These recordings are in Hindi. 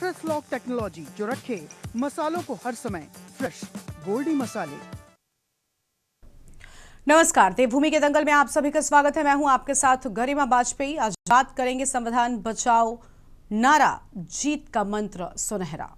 एक्सप्रेस लॉक टेक्नोलॉजी जो रखे मसालों को हर समय फ्रेश। गोल्डी मसाले। नमस्कार, देवभूमि के दंगल में आप सभी का स्वागत है। मैं हूं आपके साथ गरिमा वाजपेयी। आज बात करेंगे संविधान बचाओ नारा, जीत का मंत्र सुनहरा।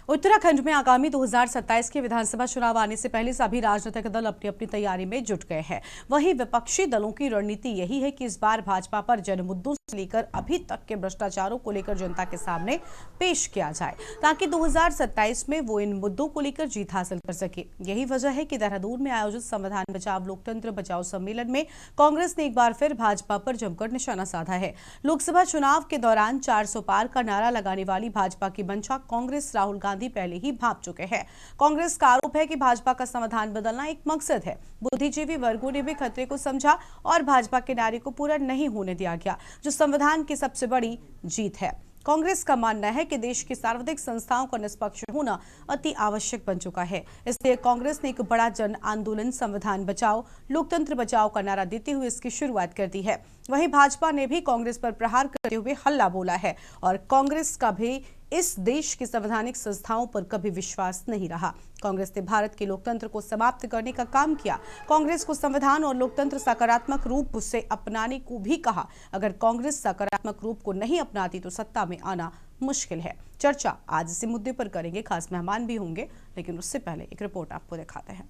उत्तराखंड में आगामी 2027 के विधानसभा चुनाव आने से पहले सभी राजनीतिक दल अपनी अपनी तैयारी में जुट गए हैं। वहीं विपक्षी दलों की रणनीति यही है कि इस बार भाजपा पर जन मुद्दों से लेकर अभी तक के भ्रष्टाचारों को लेकर जनता के सामने पेश किया जाए, ताकि 2027 में वो इन मुद्दों को लेकर जीत हासिल कर सके। यही वजह है कि देहरादून में आयोजित संविधान बचाओ लोकतंत्र बचाओ सम्मेलन में कांग्रेस ने एक बार फिर भाजपा पर जमकर निशाना साधा है। लोकसभा चुनाव के दौरान 400 पार का नारा लगाने वाली भाजपा की मंशा कांग्रेस राहुल गांधी पहले ही भाप चुके हैं। कांग्रेस का आरोप है कि भाजपा का संविधान बदलना एक मकसद है। बुद्धिजीवी वर्गों ने भी खतरे को समझा और भाजपा के नारे को पूरा नहीं होने दिया गया, जो संविधान की सबसे बड़ी जीत है। कांग्रेस का मानना है कि देश की सार्वजनिक संस्थाओं का निष्पक्ष होना अति आवश्यक बन चुका है। इसलिए कांग्रेस ने एक बड़ा जन आंदोलन संविधान बचाओ लोकतंत्र बचाओ का नारा देते हुए इसकी शुरुआत कर दी है। वहीं भाजपा ने भी कांग्रेस पर प्रहार करते हुए हल्ला बोला है और कांग्रेस का भी इस देश की संवैधानिक संस्थाओं पर कभी विश्वास नहीं रहा। कांग्रेस ने भारत के लोकतंत्र को समाप्त करने का काम किया। कांग्रेस को संविधान और लोकतंत्र सकारात्मक रूप से अपनाने को भी कहा। अगर कांग्रेस सकारात्मक रूप को नहीं अपनाती तो सत्ता में आना मुश्किल है। चर्चा आज इसी मुद्दे पर करेंगे, खास मेहमान भी होंगे, लेकिन उससे पहले एक रिपोर्ट आपको दिखाते हैं।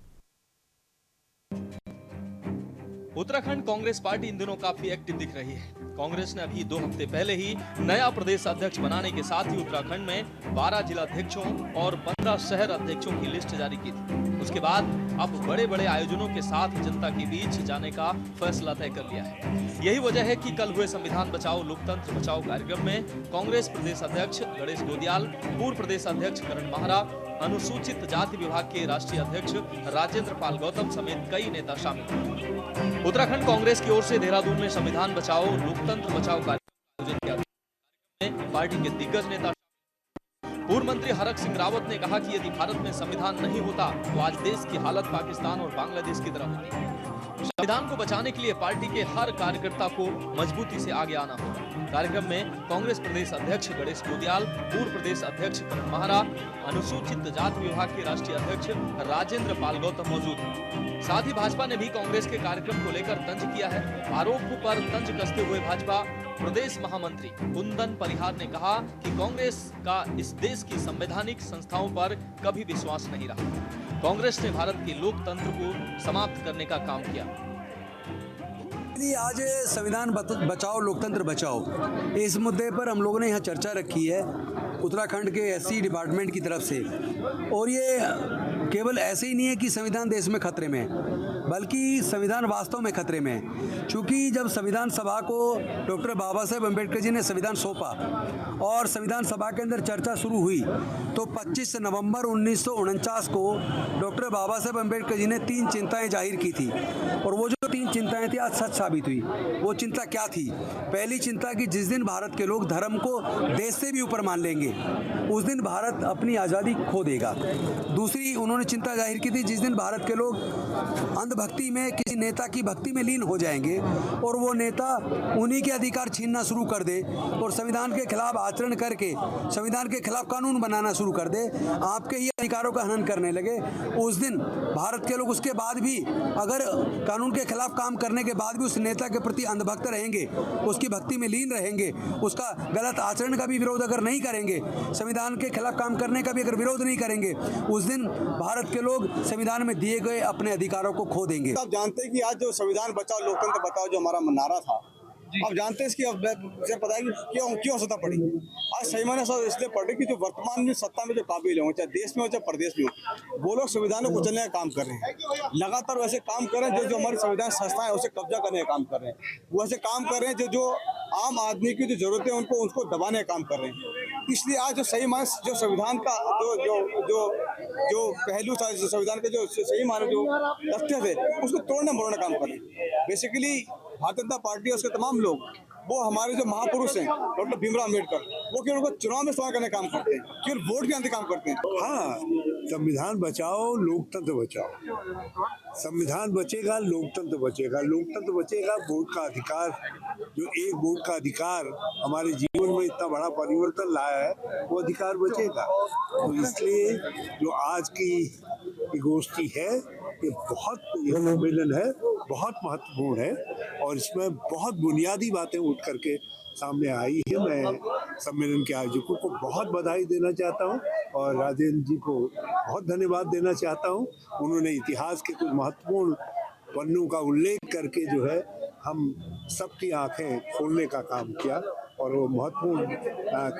उत्तराखंड कांग्रेस पार्टी इन दिनों काफी एक्टिव दिख रही है। कांग्रेस ने अभी 2 हफ्ते पहले ही नया प्रदेश अध्यक्ष बनाने के साथ ही उत्तराखंड में 12 जिला अध्यक्षों और 15 शहर अध्यक्षों की लिस्ट जारी की थी। उसके बाद अब बड़े बड़े आयोजनों के साथ जनता के बीच जाने का फैसला तय कर लिया है। यही वजह है कि कल हुए संविधान बचाओ लोकतंत्र बचाओ कार्यक्रम में कांग्रेस प्रदेश अध्यक्ष गणेश गोदियाल, पूर्व प्रदेश अध्यक्ष करण माहरा, अनुसूचित जाति विभाग के राष्ट्रीय अध्यक्ष राजेंद्र पाल गौतम समेत कई नेता शामिल हुए। उत्तराखंड कांग्रेस की ओर से देहरादून में संविधान बचाओ लोकतंत्र बचाओ कार्यक्रम आयोजित किया गया। पार्टी के दिग्गज नेता पूर्व मंत्री हरक सिंह रावत ने कहा कि यदि भारत में संविधान नहीं होता तो आज देश की हालत पाकिस्तान और बांग्लादेश की तरह होती। संविधान को बचाने के लिए पार्टी के हर कार्यकर्ता को मजबूती से आगे आना होगा। कार्यक्रम में कांग्रेस प्रदेश अध्यक्ष गणेश गोदियाल, पूर्व प्रदेश अध्यक्ष करण माहरा, अनुसूचित जाति विभाग के राष्ट्रीय अध्यक्ष राजेंद्र पाल गौतम मौजूद हैं। साथ ही भाजपा ने भी कांग्रेस के कार्यक्रम को लेकर तंज किया है। आरोप पर तंज कसते हुए भाजपा प्रदेश महामंत्री कुंदन परिहार ने कहा कि कांग्रेस का इस देश की संवैधानिक संस्थाओं पर कभी विश्वास नहीं रहा। कांग्रेस ने भारत के लोकतंत्र को समाप्त करने का काम किया। आज संविधान बचाओ लोकतंत्र बचाओ इस मुद्दे पर हम लोगों ने यहाँ चर्चा रखी है उत्तराखंड के एससी डिपार्टमेंट की तरफ से। और ये केवल ऐसे ही नहीं है कि संविधान देश में खतरे में, बल्कि संविधान वास्तव में खतरे में है। चूँकि जब संविधान सभा को डॉक्टर बाबा साहेब अम्बेडकर जी ने संविधान सौंपा और संविधान सभा के अंदर चर्चा शुरू हुई तो 25 नवंबर 1949 को डॉक्टर बाबा साहेब अम्बेडकर जी ने 3 चिंताएं जाहिर की थी। और वो जो 3 चिंताएं थी आज सच साबित हुई। वो चिंता क्या थी? पहली चिंता कि जिस दिन भारत के लोग धर्म को देश से भी ऊपर मान लेंगे उस दिन भारत अपनी आज़ादी खो देगा। दूसरी उन्होंने चिंता जाहिर की थी जिस दिन भारत के लोग अंधभक्ति में किसी नेता की भक्ति में लीन हो जाएंगे और वो नेता उन्हीं के अधिकार छीनना शुरू कर दे और संविधान के खिलाफ आचरण करके संविधान के खिलाफ कानून बनाना शुरू कर दे, आपके ही अधिकारों का हनन करने लगे। उस दिन भारत के लोग उसके बाद भी अगर कानून के खिलाफ काम करने के बाद भी उस नेता के प्रति अंधभक्त रहेंगे, उसकी भक्ति में लीन रहेंगे, उसका गलत आचरण का भी विरोध अगर नहीं करेंगे, संविधान के खिलाफ काम करने का भी अगर विरोध नहीं करेंगे, उस दिन भारत के लोग संविधान में दिए गए अपने अधिकारों को खो देंगे। आप जानते हैं कि आज जो संविधान बचाओ लोकतंत्र बचाओ जो हमारा नारा था, आप जानते हैं इसकी मुझे पता है कि क्यों सत्ता पड़ी। आज सही मायने इसलिए पड़ी कि जो वर्तमान में सत्ता में जो काबिल हो, चाहे देश में हो चाहे प्रदेश में हो, वो लोग संविधान को कुचलने का काम कर रहे हैं। लगातार वैसे काम कर रहे हैं जो हमारी संविधान संस्थाएं उसे कब्जा करने का काम कर रहे हैं। वैसे काम कर रहे हैं जो आम आदमी की जो जरूरतें उनको दबाने का काम कर रहे हैं। इसलिए आज जो सही मायने जो संविधान का जो पहलू था, संविधान के जो सही मायने जो तथ्य थे उसको तोड़ने मरोड़ने काम कर रहे हैं। बेसिकली भारतीय जनता पार्टी और उसके तमाम लोग, वो हमारे जो महापुरुष हैं डॉक्टर भीमराव अम्बेडकर, वो केवल उनको चुनाव में इस्तेमाल करने का काम करते हैं, केवल वोट के अंदर काम करते हैं। हाँ, संविधान बचाओ, लोकतंत्र बचाओ। संविधान बचेगा, लोकतंत्र बचेगा। लोकतंत्र बचेगा, वोट का अधिकार, जो एक वोट का अधिकार हमारे जीवन में इतना बड़ा परिवर्तन लाया है, वो अधिकार बचेगा। तो इसलिए जो आज की गोष्ठी है, ये बहुत सम्मेलन है, बहुत महत्वपूर्ण है और इसमें बहुत बुनियादी बातें उठ करके सामने आई है। मैं सम्मेलन के आयोजकों को बहुत बधाई देना चाहता हूं और राजेंद्र जी को बहुत धन्यवाद देना चाहता हूं। उन्होंने इतिहास के कुछ महत्वपूर्ण पन्नों का उल्लेख करके जो है हम सबकी आंखें खोलने का काम किया और वो महत्वपूर्ण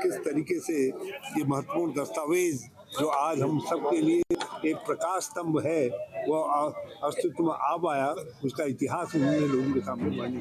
किस तरीके से ये महत्वपूर्ण दस्तावेज जो आज हम सबके लिए एक प्रकाश स्तंभ है, वो अस्तित्व में आ पाया, उसका इतिहास उन्होंने लोगों के सामने मानी।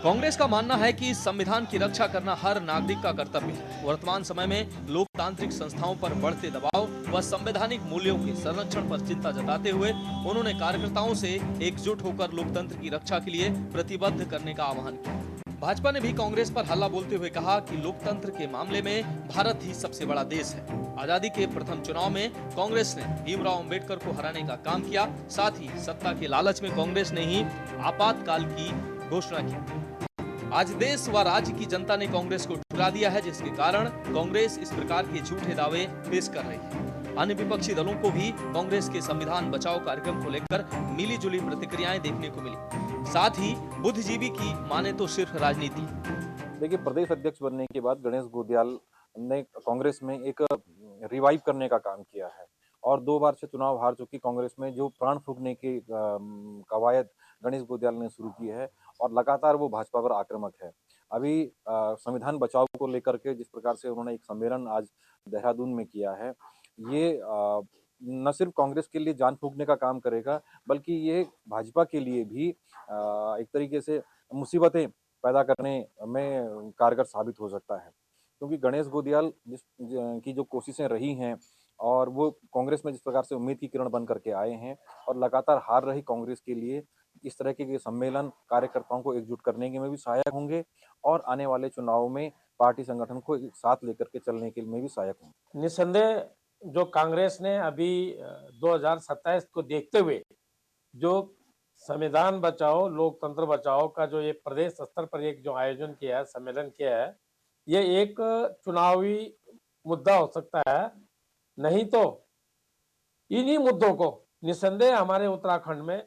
कांग्रेस का मानना है कि संविधान की रक्षा करना हर नागरिक का कर्तव्य है। वर्तमान समय में लोकतांत्रिक संस्थाओं पर बढ़ते दबाव व संवैधानिक मूल्यों के संरक्षण पर चिंता जताते हुए उन्होंने कार्यकर्ताओं से एकजुट होकर लोकतंत्र की रक्षा के लिए प्रतिबद्ध करने का आह्वान किया। भाजपा ने भी कांग्रेस पर हल्ला बोलते हुए कहा कि लोकतंत्र के मामले में भारत ही सबसे बड़ा देश है। आजादी के प्रथम चुनाव में कांग्रेस ने भीमराव अंबेडकर को हराने का काम किया। साथ ही सत्ता के लालच में कांग्रेस ने ही आपातकाल की घोषणा की। आज देश व राज्य की जनता ने कांग्रेस को ठुकरा दिया है, जिसके कारण कांग्रेस इस प्रकार के झूठे दावे पेश कर रही है। अन्य विपक्षी दलों को भी कांग्रेस के संविधान बचाओ कार्यक्रम को लेकर मिली-जुली प्रतिक्रियाएं देखने को मिली। साथ ही बुद्धिजीवी की माने तो सिर्फ राजनीति। देखिए, प्रदेश अध्यक्ष बनने के बाद गणेश गोदियाल ने कांग्रेस में एक रिवाइव करने का काम किया है और 2 बार से चुनाव हार चुकी कांग्रेस में जो प्राण फूंकने की कवायद गणेश गोदियाल ने शुरू की है और लगातार वो भाजपा पर आक्रामक है। अभी संविधान बचाओ को लेकर के जिस प्रकार से उन्होंने एक सम्मेलन आज देहरादून में किया है, ये न सिर्फ कांग्रेस के लिए जान फूंकने का काम करेगा, बल्कि ये भाजपा के लिए भी एक तरीके से मुसीबतें पैदा करने में कारगर साबित हो सकता है। क्योंकि गणेश गोदियाल की जो कोशिशें रही हैं और वो कांग्रेस में जिस प्रकार से उम्मीद की किरण बन करके आए हैं और लगातार हार रही कांग्रेस के लिए इस तरह के सम्मेलन कार्यकर्ताओं को एकजुट करने के में भी सहायक होंगे और आने वाले चुनाव में पार्टी संगठन को साथ लेकर के चलने के में भी सहायक होंगे। निस्संदेह जो कांग्रेस ने अभी 2027 को देखते हुए जो संविधान बचाओ लोकतंत्र बचाओ का जो ये प्रदेश स्तर पर एक जो आयोजन किया है, सम्मेलन किया है, ये एक चुनावी मुद्दा हो सकता है। नहीं तो इन्हीं मुद्दों को निस्संदेह हमारे उत्तराखंड में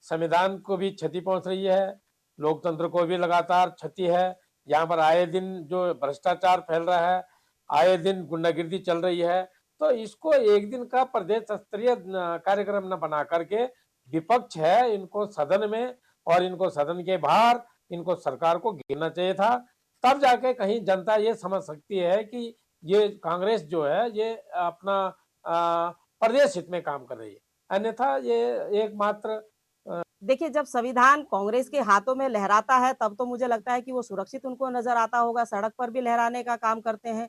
संविधान को भी क्षति पहुंच रही है, लोकतंत्र को भी लगातार क्षति है। यहाँ पर आए दिन जो भ्रष्टाचार फैल रहा है, आए दिन गुंडागिर्दी चल रही है, तो इसको एक दिन का प्रदेश स्तरीय कार्यक्रम न बना करके विपक्ष है, इनको सदन में और इनको सदन के बाहर इनको सरकार को घेरना चाहिए था। तब जाके कहीं जनता ये समझ सकती है कि ये कांग्रेस जो है ये अपना प्रदेश हित में काम कर रही है, अन्यथा ये एकमात्र। देखिए, जब संविधान कांग्रेस के हाथों में लहराता है तब तो मुझे लगता है कि वो सुरक्षित उनको नजर आता होगा। सड़क पर भी लहराने का काम करते हैं,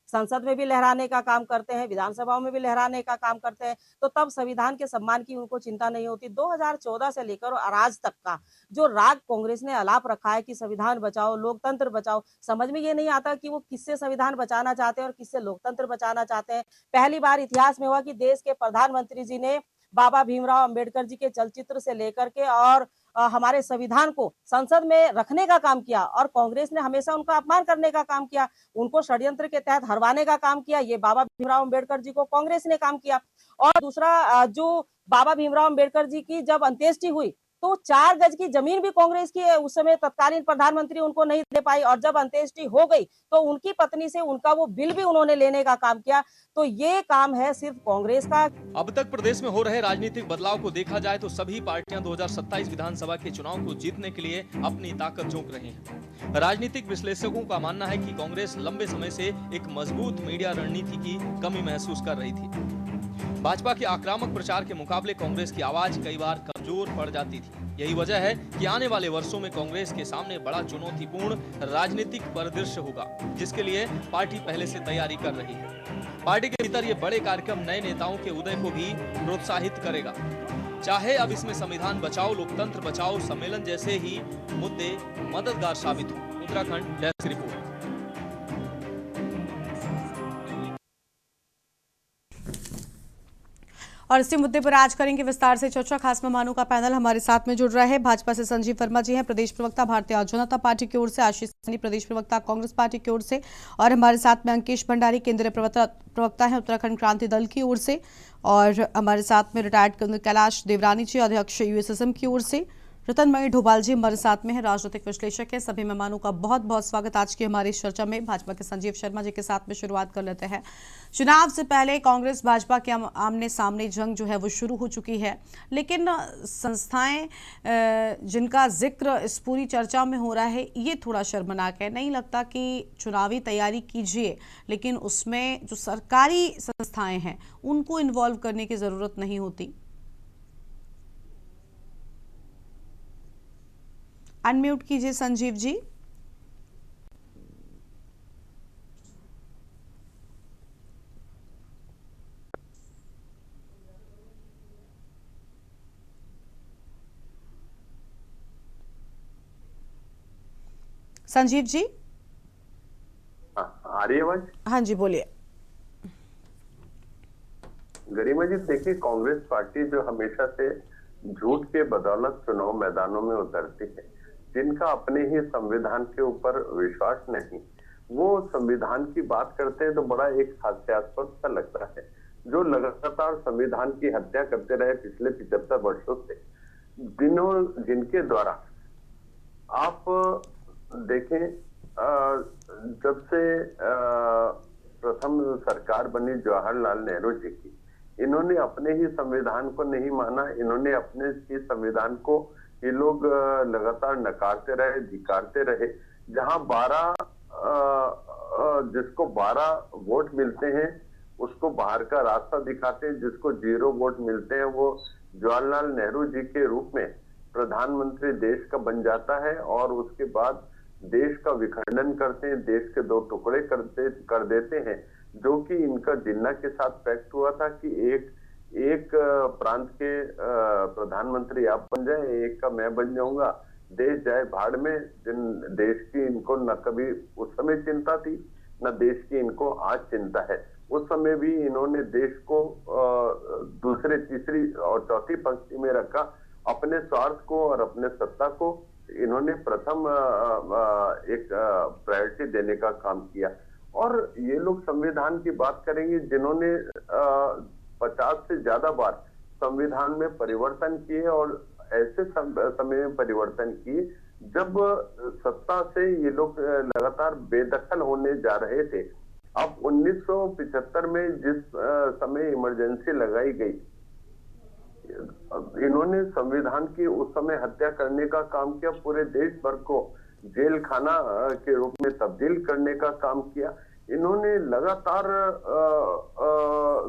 संसद में भी लहराने का काम करते हैं, विधानसभाओं में भी लहराने का काम करते हैं, तो तब संविधान के सम्मान की उनको चिंता नहीं होती। 2014 से लेकर आज तक का जो राग कांग्रेस ने अलाप रखा है कि संविधान बचाओ लोकतंत्र बचाओ, समझ में ये नहीं आता कि वो किससे संविधान बचाना चाहते हैं और किससे लोकतंत्र बचाना चाहते हैं। पहली बार इतिहास में हुआ कि देश के प्रधानमंत्री जी ने बाबा भीमराव अंबेडकर जी के चलचित्र से लेकर के और हमारे संविधान को संसद में रखने का काम किया और कांग्रेस ने हमेशा उनका अपमान करने का काम किया, उनको षड्यंत्र के तहत हरवाने का काम किया। ये बाबा भीमराव अंबेडकर जी को कांग्रेस ने काम किया। और दूसरा, जो बाबा भीमराव अंबेडकर जी की जब अंत्येष्टि हुई तो 4 गज की जमीन भी कांग्रेस की उस समय तत्कालीन प्रधानमंत्री उनको नहीं दे पाई और जब अंत्येष्टि हो गई तो उनकी पत्नी से उनका वो बिल भी उन्होंने लेने का काम किया। तो ये काम है सिर्फ कांग्रेस का। अब तक प्रदेश में हो रहे राजनीतिक बदलाव को देखा जाए तो सभी पार्टियां 2027 विधानसभा के चुनाव को जीतने के लिए अपनी ताकत झोंक रही हैं। राजनीतिक विश्लेषकों का मानना है कि कांग्रेस लंबे समय से एक मजबूत मीडिया रणनीति की कमी महसूस कर रही थी। भाजपा के आक्रामक प्रचार के मुकाबले कांग्रेस की आवाज कई बार कमजोर पड़ जाती थी। यही वजह है कि आने वाले वर्षों में कांग्रेस के सामने बड़ा चुनौतीपूर्ण राजनीतिक परिदृश्य होगा, जिसके लिए पार्टी पहले से तैयारी कर रही है। पार्टी के भीतर ये बड़े कार्यक्रम नए नेताओं के उदय को भी प्रोत्साहित करेगा। चाहे अब इसमें संविधान बचाओ लोकतंत्र बचाओ सम्मेलन जैसे ही मुद्दे मददगार साबित हो। Uttarakhand desk report. और इसी मुद्दे पर आज करेंगे विस्तार से चर्चा। खास मेहमानों का पैनल हमारे साथ में जुड़ रहा है। भाजपा से संजीव वर्मा जी हैं, प्रदेश प्रवक्ता भारतीय जनता पार्टी की ओर से, आशीष सैनी प्रदेश प्रवक्ता कांग्रेस पार्टी की ओर से, और हमारे साथ में अंकेश भंडारी केंद्रीय प्रवक्ता हैं उत्तराखंड क्रांति दल की ओर से, और हमारे साथ में रिटायर्ड कर्नल कैलाश देवरानी जी अध्यक्ष यूएसएसएम की ओर से, रतनमणि ढोभाल जी हमारे साथ में है, राजनीतिक विश्लेषक है। सभी मेहमानों का बहुत बहुत स्वागत आज की हमारी इस चर्चा में। भाजपा के संजीव शर्मा जी के साथ में शुरुआत कर लेते हैं। चुनाव से पहले कांग्रेस भाजपा के आमने सामने जंग जो है वो शुरू हो चुकी है, लेकिन संस्थाएं जिनका जिक्र इस पूरी चर्चा में हो रहा है ये थोड़ा शर्मनाक है। नहीं लगता कि चुनावी तैयारी कीजिए लेकिन उसमें जो सरकारी संस्थाएं हैं उनको इन्वॉल्व करने की जरूरत नहीं होती। अनम्यूट कीजिए संजीव जी। संजीव जी आ रही है आवाज? हाँ जी बोलिए। गरिमा जी देखिए, कांग्रेस पार्टी जो हमेशा से झूठ के बदौलत चुनाव मैदानों में उतरती है, जिनका अपने ही संविधान के ऊपर विश्वास नहीं, वो संविधान की बात करते हैं तो बड़ा एक हास्यास्पद सा लगता है। जो लगातार संविधान की हत्या करते रहे पिछले 75 वर्षों से, जिनके द्वारा आप देखें, जब से प्रथम सरकार बनी जवाहरलाल नेहरू जी की, इन्होंने अपने ही संविधान को नहीं माना। इन्होंने अपने ही संविधान को ये लोग लगातार नकारते रहे, धिकारते रहे। जहां 12 जिसको 12 वोट मिलते हैं उसको बाहर का रास्ता दिखाते हैं, जिसको 0 वोट मिलते हैं वो जवाहरलाल नेहरू जी के रूप में प्रधानमंत्री देश का बन जाता है, और उसके बाद देश का विखंडन करते हैं, देश के 2 टुकड़े कर देते हैं, जो कि इनका जिन्ना के साथ पैक्ट हुआ था कि एक प्रांत के प्रधानमंत्री आप बन जाए, एक का मैं बन जाऊंगा, देश जाए भाड़ में। जिन देश की इनको न कभी उस समय चिंता थी न देश की इनको आज चिंता है। उस समय भी इन्होंने देश को दूसरे, तीसरी और चौथी पंक्ति में रखा। अपने स्वार्थ को और अपने सत्ता को इन्होंने प्रथम एक प्रायोरिटी देने का काम किया। और ये लोग संविधान की बात करेंगे जिन्होंने 50 से ज्यादा बार संविधान में परिवर्तन किए, और ऐसे समय में परिवर्तन किए जब सत्ता से ये लोग लगातार बेदखल होने जा रहे थे। अब 1975 में जिस समय इमरजेंसी लगाई गई, इन्होंने संविधान की उस समय हत्या करने का काम किया, पूरे देश भर को जेल खाना के रूप में तब्दील करने का काम किया। इन्होंने लगातार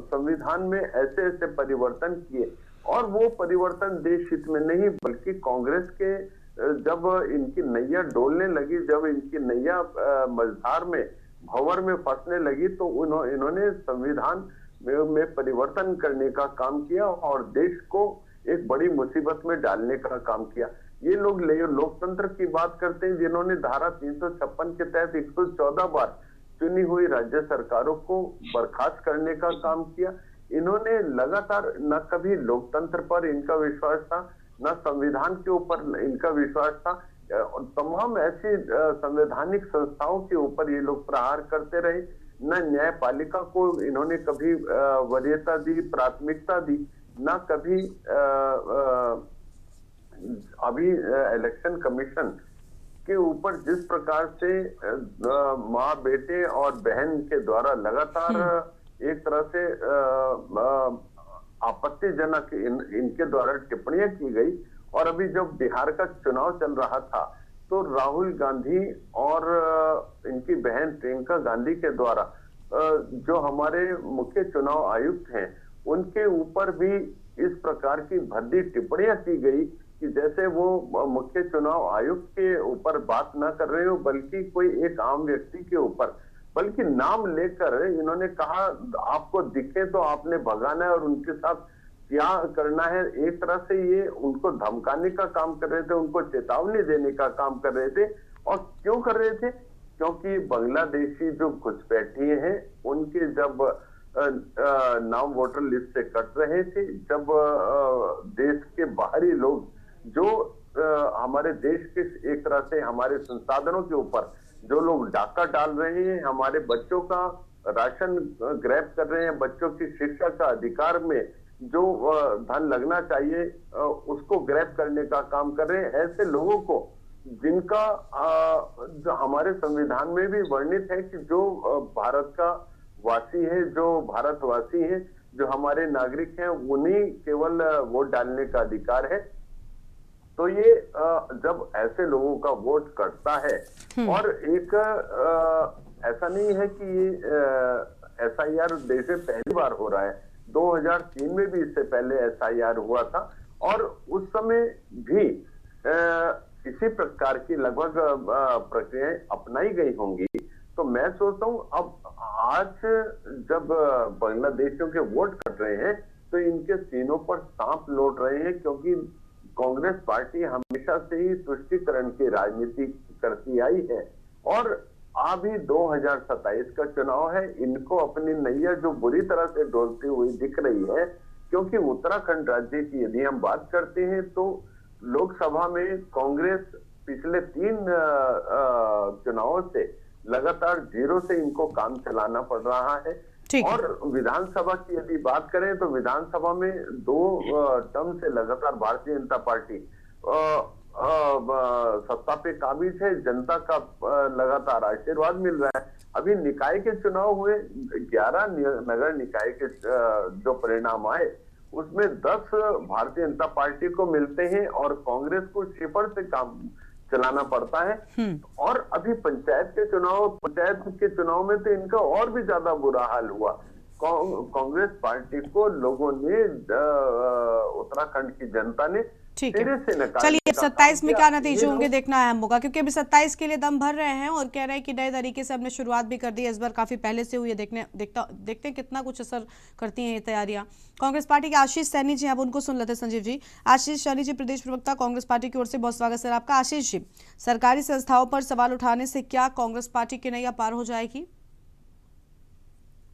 संविधान में ऐसे ऐसे परिवर्तन किए, और वो परिवर्तन देश हित में नहीं बल्कि कांग्रेस के जब इनकी नैया डोलने लगी, जब इनकी नैया मझधार में भंवर में फंसने लगी, तो इन्होंने संविधान में परिवर्तन करने का काम किया और देश को एक बड़ी मुसीबत में डालने का काम किया। ये लोग लोकतंत्र की बात करते हैं जिन्होंने धारा 356 के तहत 114 बार चुनी हुई राज्य सरकारों को बर्खास्त करने का काम किया। इन्होंने लगातार न कभी लोकतंत्र पर इनका विश्वास था, न संविधान के ऊपर इनका विश्वास था। तमाम ऐसी संवैधानिक संस्थाओं के ऊपर ये लोग प्रहार करते रहे। न न्यायपालिका को इन्होंने कभी वरीयता दी, प्राथमिकता दी, न कभी अभी इलेक्शन कमीशन के ऊपर जिस प्रकार से माँ, बेटे और बहन के द्वारा लगातार एक तरह से आपत्तिजनक इनके द्वारा टिप्पणियां की गई। और अभी जब बिहार का चुनाव चल रहा था तो राहुल गांधी और इनकी बहन प्रियंका गांधी के द्वारा जो हमारे मुख्य चुनाव आयुक्त हैं उनके ऊपर भी इस प्रकार की भद्दी टिप्पणियां की गई कि जैसे वो मुख्य चुनाव आयुक्त के ऊपर बात ना कर रहे हो बल्कि कोई एक आम व्यक्ति के ऊपर, बल्कि नाम लेकर इन्होंने कहा आपको दिखे तो आपने भगाना है और उनके साथ क्या करना है। एक तरह से ये उनको धमकाने का काम कर रहे थे, उनको चेतावनी देने का काम कर रहे थे। और क्यों कर रहे थे? क्योंकि बांग्लादेशी जो घुसपैठी हैं उनके जब नाम वोटर लिस्ट से कट रहे थे, जब देश के बाहरी लोग जो हमारे देश के एक तरह से हमारे संसाधनों के ऊपर जो लोग डाका डाल रहे हैं, हमारे बच्चों का राशन ग्रैब कर रहे हैं, बच्चों की शिक्षा का अधिकार में जो धन लगना चाहिए उसको ग्रैब करने का काम कर रहे हैं। ऐसे लोगों को जिनका जो हमारे संविधान में भी वर्णित है कि जो भारत का वासी है, जो भारतवासी है, जो हमारे नागरिक हैं, उन्हीं केवल वोट डालने का अधिकार है। तो ये जब ऐसे लोगों का वोट कटता है और एक ऐसा नहीं है कि ये SIR देश में पहली बार हो रहा है, 2003 में भी इससे पहले SIR हुआ था और उस समय भी इसी प्रकार की लगभग प्रक्रियाएं अपनाई गई होंगी। तो मैं सोचता हूं अब आज जब बांग्लादेशियों के वोट कट रहे हैं तो इनके सीनों पर सांप लौट रहे हैं, क्योंकि कांग्रेस पार्टी हमेशा से ही तुष्टीकरण की राजनीति करती आई है और अभी 2027 का चुनाव है, इनको अपनी नैया जो बुरी तरह से डोलती हुई दिख रही है। क्योंकि उत्तराखंड राज्य की यदि हम बात करते हैं तो लोकसभा में कांग्रेस पिछले 3 चुनावों से लगातार 0 से इनको काम चलाना पड़ रहा है। और विधानसभा की यदि बात करें तो विधानसभा में 2 टर्म से लगातार भारतीय जनता पार्टी सत्ता पे काबिज है, जनता का लगातार आशीर्वाद मिल रहा है। अभी निकाय के चुनाव हुए, 11 नगर निकाय के जो परिणाम आए उसमें 10 भारतीय जनता पार्टी को मिलते हैं और कांग्रेस को 0 से काम चलाना पड़ता है। और अभी पंचायत के चुनाव में तो इनका और भी ज्यादा बुरा हाल हुआ। कांग्रेस पार्टी को लोगों ने उत्तराखंड की जनता ने तेरे से नकार। चलिए 27 में क्या नतीजे होंगे देखना अहम होगा, क्योंकि अभी 27 के लिए दम भर रहे हैं और कह रहे हैं कि नए तरीके से हमने शुरुआत भी कर दी है, इस बार काफी पहले से हुई है। देखते हैं कितना कुछ असर करती हैं ये तैयारियां। कांग्रेस पार्टी के आशीष सैनी जी, अब उनको सुन लेते हैं। संजीव जी, आशीष सैनी जी प्रदेश प्रवक्ता कांग्रेस पार्टी की ओर से, बहुत स्वागत सर आपका। आशीष जी, सरकारी संस्थाओं पर सवाल उठाने से क्या कांग्रेस पार्टी की नैया पार हो जाएगी?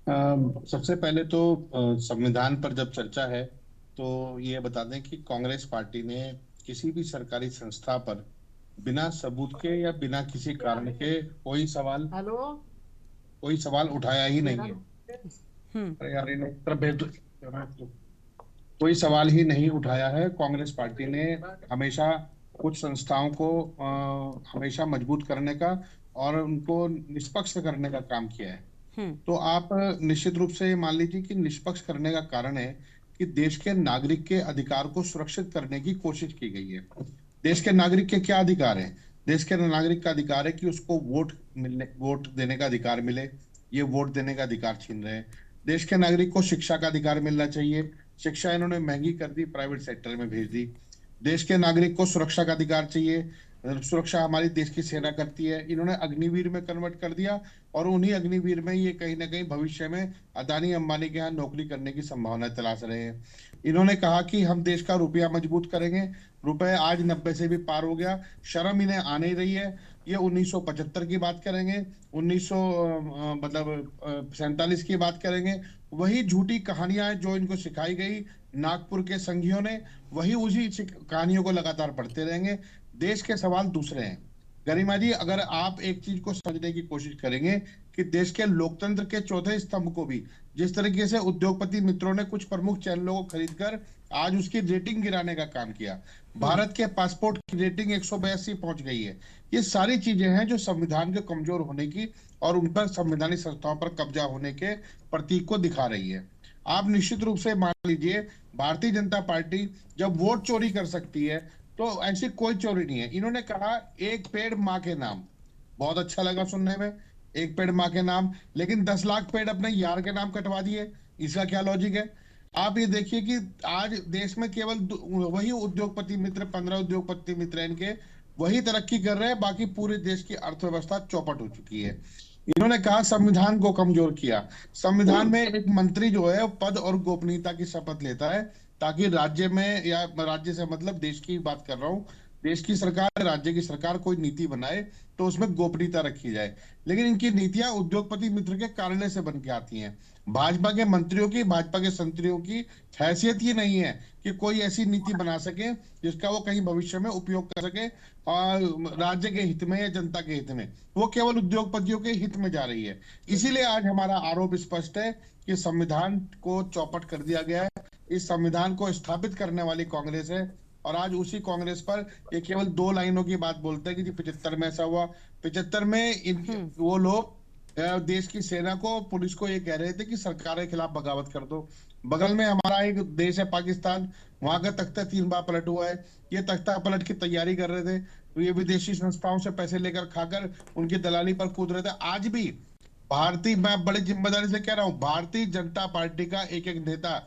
सबसे पहले तो संविधान पर जब चर्चा है तो ये बता दें कि कांग्रेस पार्टी ने किसी भी सरकारी संस्था पर बिना सबूत के या बिना किसी कारण के कोई सवाल उठाया ही नहीं है। अरे यार इन्हें तरफ भेज दो। कोई सवाल ही नहीं उठाया है। कांग्रेस पार्टी ने हमेशा कुछ संस्थाओं को हमेशा मजबूत करने का और उनको निष्पक्ष करने का काम किया है। तो आप निश्चित रूप से मान लीजिए कि निष्पक्ष करने का कारण है कि देश के नागरिक के अधिकार को सुरक्षित करने की कोशिश की गई है। देश के नागरिक के क्या अधिकार है? देश के नागरिक का अधिकार है कि उसको वोट देने का अधिकार मिले। ये वोट देने का अधिकार छीन रहे हैं। देश के नागरिक को शिक्षा का अधिकार मिलना चाहिए। शिक्षा इन्होंने महंगी कर दी, प्राइवेट सेक्टर में भेज दी। देश के नागरिक को सुरक्षा का अधिकार चाहिए। सुरक्षा हमारी देश की सेना करती है, इन्होंने अग्निवीर में कन्वर्ट कर दिया और उन्हीं अग्निवीर में ये कहीं ना कहीं भविष्य में अदानी अंबानी के यहाँ नौकरी करने की संभावना तलाश रहे हैं। इन्होंने कहा कि हम देश का रुपया मजबूत करेंगे। रुपए आज 90 से भी पार हो गया। शर्म इन्हें आ नहीं रही है। ये 1975 की बात करेंगे, 1947 की बात करेंगे। वही झूठी कहानियां जो इनको सिखाई गई नागपुर के संघियों ने, वही उसी कहानियों को लगातार पढ़ते रहेंगे। देश के सवाल दूसरे हैं। गरिमा जी, अगर आप एक चीज को समझने की कोशिश करेंगे कि देश के लोकतंत्र के चौथे स्तंभ को भी जिस तरीके से उद्योगपति मित्रों ने कुछ प्रमुख चैनलों को खरीदकर आज उसकी रेटिंग गिराने का काम किया, भारत के पासपोर्ट की रेटिंग 182 पहुंच गई है। ये सारी चीजें हैं जो संविधान के कमजोर होने की और उन पर संवैधानिक संस्थाओं पर कब्जा होने के प्रतीक को दिखा रही है। आप निश्चित रूप से मान लीजिए भारतीय जनता पार्टी जब वोट चोरी कर सकती है तो ऐसी कोई चोरी नहीं है। इन्होंने कहा एक पेड़ माँ के नाम, बहुत अच्छा लगा सुनने में, एक पेड़ माँ के नाम, लेकिन 10 लाख पेड़ अपने यार के नाम कटवा दिए। इसका क्या लॉजिक है? आप ये देखिए कि आज देश में केवल वही उद्योगपति मित्र, 15 उद्योगपति मित्र इनके वही तरक्की कर रहे हैं, बाकी पूरे देश की अर्थव्यवस्था चौपट हो चुकी है। इन्होंने कहा संविधान को कमजोर किया। संविधान में एक मंत्री जो है पद और गोपनीयता की शपथ लेता है, ताकि राज्य में, या राज्य से मतलब देश की बात कर रहा हूँ, देश की सरकार, राज्य की सरकार कोई नीति बनाए तो उसमें गोपनीयता रखी जाए। लेकिन इनकी नीतियां उद्योगपति मित्र के कार्यालय से बन के आती हैं। भाजपा के मंत्रियों की, भाजपा के संतरियों की हैसियत ये नहीं है कि कोई ऐसी नीति बना सके जिसका वो कहीं भविष्य में उपयोग कर सके और राज्य के हित में या जनता के हित में। वो केवल उद्योगपतियों के हित में जा रही है। इसीलिए आज हमारा आरोप स्पष्ट है कि संविधान को चौपट कर दिया गया है। इस संविधान को स्थापित करने वाली कांग्रेस है, और आज उसी कांग्रेस पर ये केवल 2 लाइनों की बात बोलते हैं कि जी 75 में ऐसा हुआ। 75 में वो लोग देश की सेना को, पुलिस को ये कह रहे थे कि सरकार के खिलाफ बगावत कर दो। बगल में हमारा एक देश है पाकिस्तान, वहां का तख्ता 3 बार पलट हुआ है। ये तख्ता पलट की तैयारी कर रहे थे, तो ये विदेशी संस्थाओं से पैसे लेकर खाकर उनकी दलाली पर कूद रहे थे। आज भी मैं बड़ी जिम्मेदारी से कह रहा हूँ, भारतीय जनता पार्टी का एक एक नेता,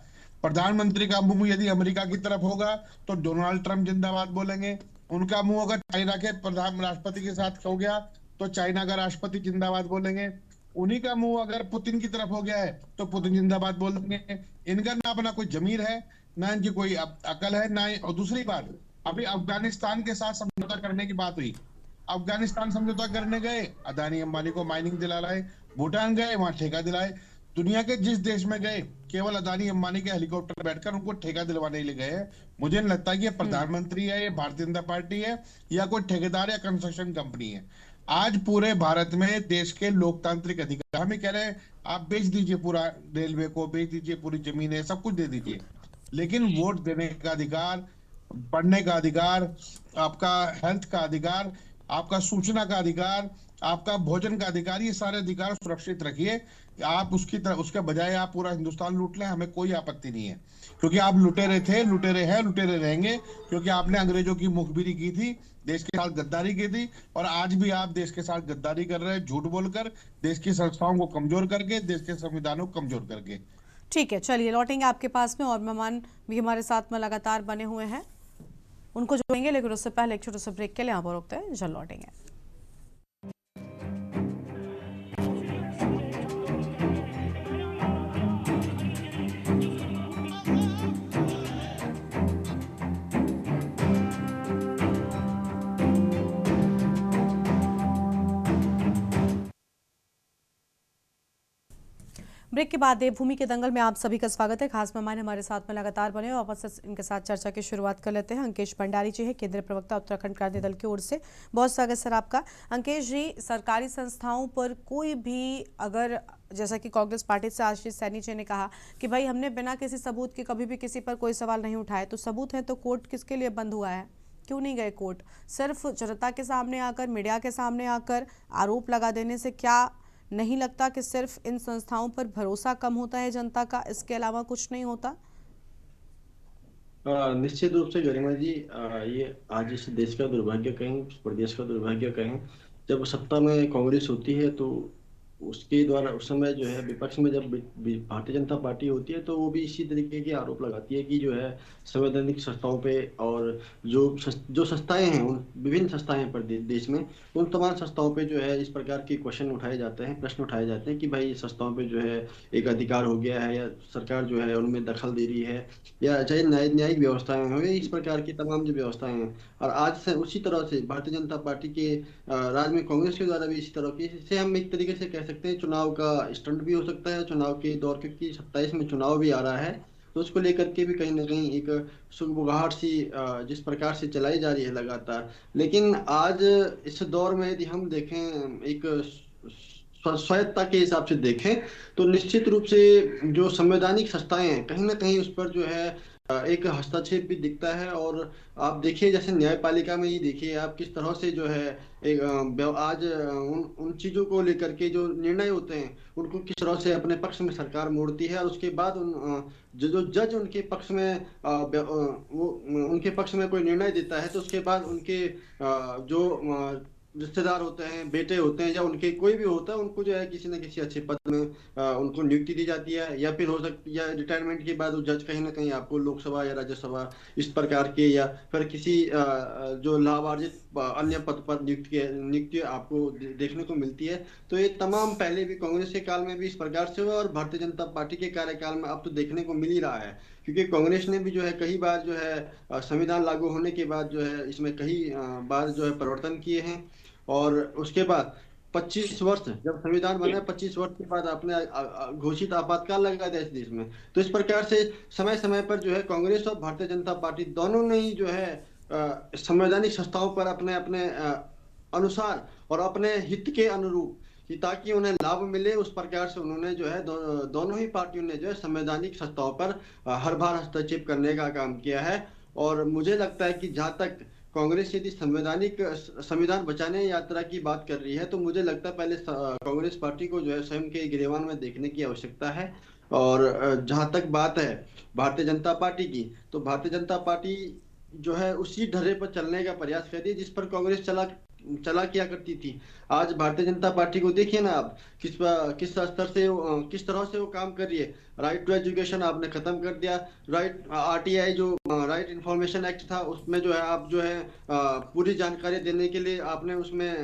प्रधानमंत्री का मुंह यदि अमेरिका की तरफ होगा तो डोनाल्ड ट्रंप जिंदाबाद बोलेंगे। उनका मुंह अगर चाइना के प्रधान राष्ट्रपति के साथ हो गया तो चाइना का राष्ट्रपति जिंदाबाद बोलेंगे। उन्हीं का मुंह अगर पुतिन की तरफ हो गया है तो पुतिन जिंदाबाद बोलेंगे। इनका ना अपना कोई जमीर है, ना इनकी कोई अकल है, ना। और दूसरी बात, अभी अफगानिस्तान के साथ समझौता करने की बात हुई। अफगानिस्तान समझौता करने गए, अदानी अंबानी को माइनिंग दिला लाए। भूटान गए, वहां ठेका दिलाए। दुनिया के जिस देश में गए, केवल अदानी अंबानी के हेलीकॉप्टर बैठकर उनको ठेका दिलवाने के लिए गए हैं। मुझे नहीं लगता कि ये प्रधानमंत्री है, ये भारतीय जनता पार्टी है, या कोई ठेकेदार या कंस्ट्रक्शन कंपनी है। आज पूरे भारत में देश के लोकतांत्रिक अधिकार, हम कह रहे हैं आप बेच दीजिए पूरा रेलवे को, बेच दीजिए पूरी जमीनें, सब कुछ दे दीजिए, लेकिन वोट देने का अधिकार, पढ़ने का अधिकार, आपका हेल्थ का अधिकार, आपका सूचना का अधिकार, आपका भोजन का अधिकार, ये सारे अधिकार सुरक्षित रखिए। आप उसके बजाय आप पूरा हिंदुस्तान लूट लें, हमें कोई आपत्ति नहीं है, क्योंकि आप लुटेरे थे, लुटेरे हैं, लुटेरे रहेंगे, क्योंकि आपने अंग्रेजों की मुखबिरी की थी, देश के साथ गद्दारी की थी, और आज भी आप देश के साथ गद्दारी कर रहे हैं, झूठ बोलकर, देश की संस्थाओं को कमजोर करके, देश के संविधानों को कमजोर करके। ठीक है, चलिए लौटेंगे आपके पास में, और मेहमान भी हमारे साथ में लगातार बने हुए हैं, उनको जोड़ेंगे, लेकिन उससे पहले एक छोटे से ब्रेक के लिए यहाँ पर रुकते हैं, जल्द लौटेंगे। ब्रेक के बाद देवभूमि के दंगल में आप सभी का स्वागत है। खास मेहमान हमारे साथ में लगातार बने, और वापस इनके साथ चर्चा की शुरुआत कर लेते हैं। अंकेश भंडारी जी है, केंद्रीय प्रवक्ता उत्तराखंड क्रांति दल की ओर से। बहुत स्वागत सर आपका। अंकेश जी, सरकारी संस्थाओं पर कोई भी, अगर जैसा कि कांग्रेस पार्टी से आशीष सैनी जी ने कहा कि भाई हमने बिना किसी सबूत के कभी भी किसी पर कोई सवाल नहीं उठाए, तो सबूत है तो कोर्ट किसके लिए बंद हुआ है? क्यों नहीं गए कोर्ट? सिर्फ जनता के सामने आकर, मीडिया के सामने आकर आरोप लगा देने से क्या नहीं लगता कि सिर्फ इन संस्थाओं पर भरोसा कम होता है जनता का, इसके अलावा कुछ नहीं होता? निश्चित रूप से गरिमा जी, ये आज इस देश का दुर्भाग्य कहें, प्रदेश का दुर्भाग्य कहें, जब सत्ता में कांग्रेस होती है तो उसके द्वारा उस समय जो है विपक्ष में जब भारतीय जनता पार्टी होती है तो वो भी इसी तरीके के आरोप लगाती है कि जो है संवैधानिक संस्थाओं पे, और जो संस्थाएं हैं, उन विभिन्न संस्थाएं हैं देश में, उन तमाम संस्थाओं पे जो है इस प्रकार के क्वेश्चन उठाए जाते हैं, प्रश्न उठाए जाते हैं कि भाई संस्थाओं पे जो है एक अधिकार हो गया है, या सरकार जो है उनमें दखल दे रही है, या चाहे न्यायिक व्यवस्थाएं हो, इस प्रकार की तमाम जो व्यवस्थाएं हैं। और आज से उसी तरह से भारतीय जनता पार्टी के राज में कांग्रेस के द्वारा भी इसी तरह की, इससे हम एक तरीके से कह सकते हैं चुनाव का स्टंट भी हो सकता है, चुनाव के दौर, क्योंकि 27 में चुनाव भी आ रहा है, तो उसको लेकर के भी कहीं ना कहीं एक सुगबुगाहट सी जिस प्रकार से चलाई जा रही है लगातार। लेकिन आज इस दौर में यदि हम देखें, एक स्वायत्ता के हिसाब से देखें, तो निश्चित रूप से जो संवैधानिक संस्थाएं हैं, कहीं ना कहीं उस पर जो है एक हस्तक्षेप भी दिखता है। और आप देखिए, जैसे न्यायपालिका में ही देखिए आप किस तरह से जो है एक आज उन चीजों को लेकर के जो निर्णय होते हैं उनको किस तरह से अपने पक्ष में सरकार मोड़ती है, और उसके बाद जो जज उनके पक्ष में वो उनके पक्ष में कोई निर्णय देता है, तो उसके बाद उनके जो रिश्तेदार होते हैं, बेटे होते हैं, या उनके कोई भी होता है, उनको जो है किसी न किसी अच्छे पद में उनको नियुक्ति दी जाती है, या फिर हो सकती है रिटायरमेंट के बाद वो जज कहीं ना कहीं आपको लोकसभा या राज्यसभा इस प्रकार के, या फिर किसी जो लाभार्जित अन्य पद पर नियुक्ति आपको देखने को मिलती है। तो ये तमाम पहले भी कांग्रेस के काल में भी इस प्रकार से हुआ, और भारतीय जनता पार्टी के कार्यकाल में अब तो देखने को मिल ही रहा है क्योंकि कांग्रेस ने भी जो है कई बार जो है संविधान लागू होने के बाद जो है इसमें कई बार जो है परिवर्तन किए हैं। और उसके बाद 25 वर्ष जब संविधान बना, 25 वर्ष के बाद आपने घोषित आपातकाल लगा दिया इस देश में। तो इस प्रकार से समय समय पर जो है कांग्रेस और भारतीय जनता पार्टी दोनों ने ही जो है संवैधानिक संस्थाओं पर अपने अपने अनुसार और अपने हित के अनुरूप कि ताकि उन्हें लाभ मिले, उस प्रकार से उन्होंने जो है दोनों ही पार्टियों ने जो है संवैधानिक संस्थाओं पर हर बार हस्तक्षेप करने का काम किया है। और मुझे लगता है कि जहाँ तक कांग्रेस यदि संविधान बचाने यात्रा की बात कर रही है, तो मुझे लगता है पहले कांग्रेस पार्टी को जो है स्वयं के गिरेबान में देखने की आवश्यकता है। और जहाँ तक बात है भारतीय जनता पार्टी की, तो भारतीय जनता पार्टी जो है उसी ढर्रे पर चलने का प्रयास कर रही है जिस पर कांग्रेस चला किया करती थी। आज भारतीय जनता पार्टी को देखिए ना आप किस स्तर से किस तरह से वो काम कर रही है। राइट टू एजुकेशन आपने खत्म कर दिया। राइट RTI जो राइट इंफॉर्मेशन एक्ट था, उसमें जो है आप जो है पूरी जानकारी देने के लिए आपने उसमें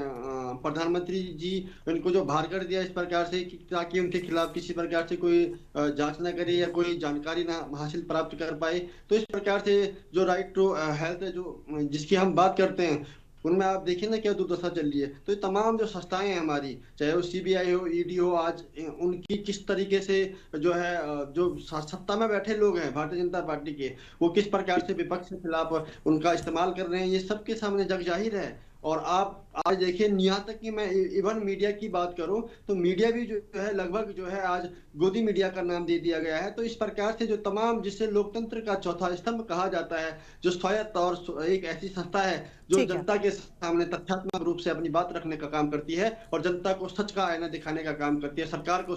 प्रधानमंत्री जी उनको जो बाहर कर दिया इस प्रकार से ताकि उनके खिलाफ किसी प्रकार से कोई जांच ना करे या कोई जानकारी ना हासिल प्राप्त कर पाए। तो इस प्रकार से जो राइट टू हेल्थ है जो जिसकी हम बात करते हैं, उनमें आप देखिए ना क्या दुर्दशा चल रही है। तो ये तमाम जो संस्थाएं हैं हमारी, चाहे वो CBI हो, ED हो, आज उनकी किस तरीके से जो है जो सत्ता में बैठे लोग हैं भारतीय जनता पार्टी के, वो किस प्रकार से विपक्ष के खिलाफ उनका इस्तेमाल कर रहे हैं, ये सबके सामने जग जाहिर है। और आप आज देखिए, यहाँ तक कि मैं इवन मीडिया की बात करूं तो मीडिया भी जो है लगभग जो है आज गोदी मीडिया का नाम दे दिया गया है। तो इस प्रकार से जो तमाम जिसे लोकतंत्र का चौथा स्तंभ कहा जाता है, जो स्वायत्त और एक ऐसी संस्था है जो जनता के सामने तथ्यात्मक रूप से अपनी बात रखने का काम करती है और जनता को सच का आईना दिखाने का काम करती है, सरकार को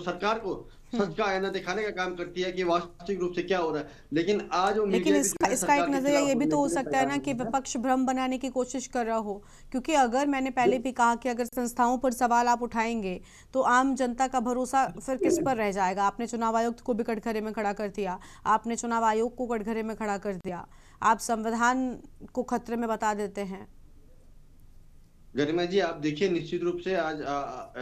सच का आईना दिखाने का काम करती है कि वास्तविक रूप से क्या हो रहा है। लेकिन आज वो लेकिन इसका एक नजरिया ये भी तो हो सकता है ना कि विपक्ष भ्रम बनाने की कोशिश कर रहा हो, क्योंकि अगर मैंने पहले भी कहा कि अगर संस्थाओं पर सवाल आप उठाएंगे तो आम जनता का भरोसा फिर किस पर रह जाएगा। आपने चुनाव आयुक्त को भी कटघरे में खड़ा कर दिया, आपने चुनाव आयोग को कटघरे में खड़ा कर दिया, आप संविधान को खतरे में बता देते हैं। गरिमा जी, आप देखिए निश्चित रूप से आज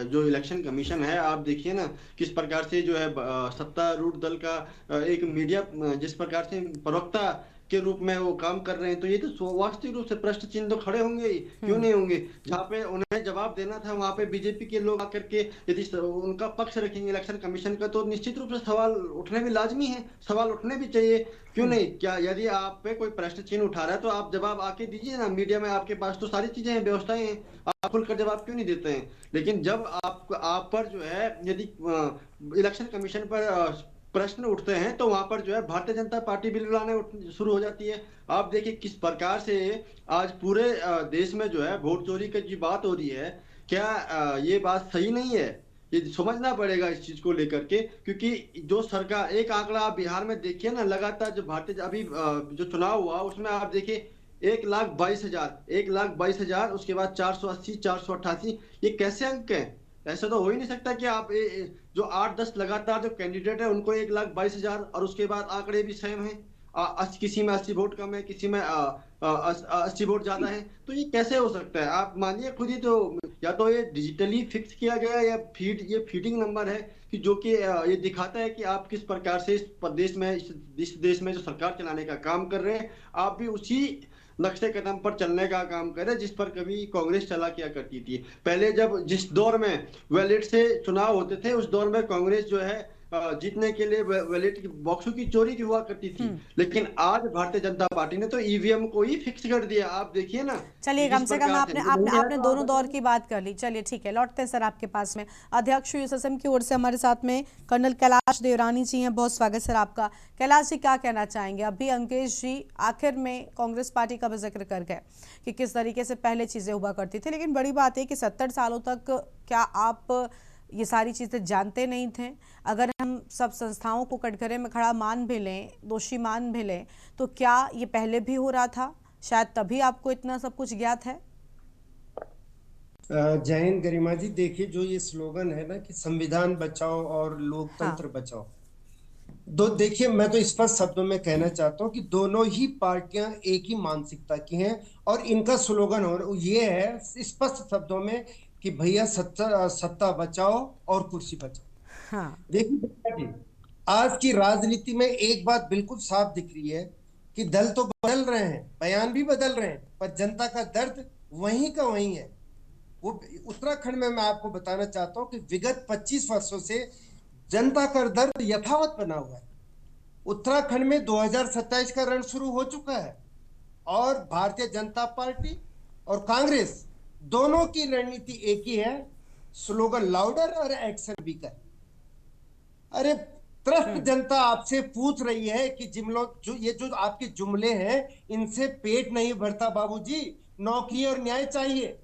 जो इलेक्शन कमीशन है, आप देखिए ना किस प्रकार से जो है सत्तारूढ़ दल का एक मीडिया जिस प्रकार से प्रवक्ता के रूप में वो काम कर रहे हैं, तो ये तो वास्तविक रूप से प्रश्न चिन्ह तो खड़े होंगे ही, क्यों नहीं होंगे। जहाँ पे उन्हें जवाब देना था वहाँ पे बीजेपी के लोग आकर के यदि उनका पक्ष रखेंगे इलेक्शन कमीशन का, तो निश्चित रूप से सवाल उठने भी लाजमी है, सवाल उठने भी चाहिए, क्यों नहीं। क्या यदि आप पे कोई प्रश्न चिन्ह उठा रहा है तो आप जवाब आके दीजिए ना, मीडिया में आपके पास तो सारी चीजें हैं, व्यवस्थाएं हैं, आप खुलकर जवाब क्यों नहीं देते हैं। लेकिन जब आप पर जो है यदि इलेक्शन कमीशन पर प्रश्न उठते हैं तो वहां पर जो है भारतीय जनता पार्टी बिल लाने शुरू हो जाती है। आप देखिए किस प्रकार से आज पूरे देश में जो है वोट चोरी की बात हो रही है, क्या ये बात सही नहीं है। ये समझना पड़ेगा इस चीज को लेकर के, क्योंकि जो सरकार एक आंकड़ा आप बिहार में देखिए ना, लगातार जो भारतीय अभी जो चुनाव हुआ उसमें आप देखिए 1,22,000 उसके बाद 480 488, ये कैसे अंक है। ऐसा तो हो ही नहीं सकता कि आप जो 8-10 लगातार जो कैंडिडेट है उनको 1,22,000 और उसके बाद आंकड़े भी सेम है, किसी में 80 वोट कम है, किसी में 80 वोट ज्यादा है, तो ये कैसे हो सकता है। आप मानिए खुद ही, तो या तो ये डिजिटली फिक्स किया गया या ये फीडिंग नंबर है कि जो कि ये दिखाता है कि आप किस प्रकार से इस देश में जो सरकार चलाने का काम कर रहे हैं, आप भी उसी नक्शे कदम पर चलने का काम करे जिस पर कभी कांग्रेस चला किया करती थी। पहले जब जिस दौर में वैलेट से चुनाव होते थे उस दौर में कांग्रेस जो है जीतने के लिए वैलेट की बॉक्सों की चोरी की हुआ करती थी, लेकिन आज भारतीय जनता पार्टी ने तो EVM को ही फिक्स कर दिया। आप देखिए ना। चलिए, कम से कम आपने दोनों दौर की बात कर ली। चलिए ठीक है, लौटते हैं सर आपके पास में। अध्यक्ष USSM की ओर से हमारे साथ में कर्नल कैलाश देवरानी जी हैं, बहुत स्वागत सर आपका। कैलाश जी, क्या कहना चाहेंगे। अभी अंकेश जी आखिर में कांग्रेस पार्टी का भी जिक्र कर गए कि किस तरीके से पहले चीजें हुआ करती थी, लेकिन बड़ी बात है कि 70 सालों तक क्या आप ये सारी चीज़ें जानते नहीं थे। अगर हम सब संस्थाओं को कटघरे में खड़ा मान भी लें, दोषी मान भी लें, तो क्या ये पहले भी हो रहा था, शायद तभी आपको इतना सब कुछ ज्ञात है। जय हिंद गरिमा जी। देखिए, जो ये स्लोगन है ना कि संविधान बचाओ और लोकतंत्र बचाओ, देखिए मैं तो स्पष्ट शब्दों में कहना चाहता हूँ कि दोनों ही पार्टियां एक ही मानसिकता की हैं और इनका स्लोगन ये है स्पष्ट शब्दों में कि भैया सत्ता बचाओ और कुर्सी बचाओ। हाँ। देखिए आज की राजनीति में एक बात बिल्कुल साफ दिख रही है कि दल तो बदल रहे हैं, बयान भी बदल रहे हैं, पर जनता का दर्द वहीं का वहीं है। वो उत्तराखंड में मैं आपको बताना चाहता हूं कि विगत 25 वर्षों से जनता का दर्द यथावत बना हुआ है। उत्तराखंड में 2027 का रण शुरू हो चुका है और भारतीय जनता पार्टी और कांग्रेस दोनों की रणनीति एक ही है, स्लोगन लाउडर और एक्शन वीकर। अरे त्रस्त जनता आपसे पूछ रही है कि ये जो आपके जुमले हैं इनसे पेट नहीं भरता बाबूजी, नौकरी और न्याय चाहिए।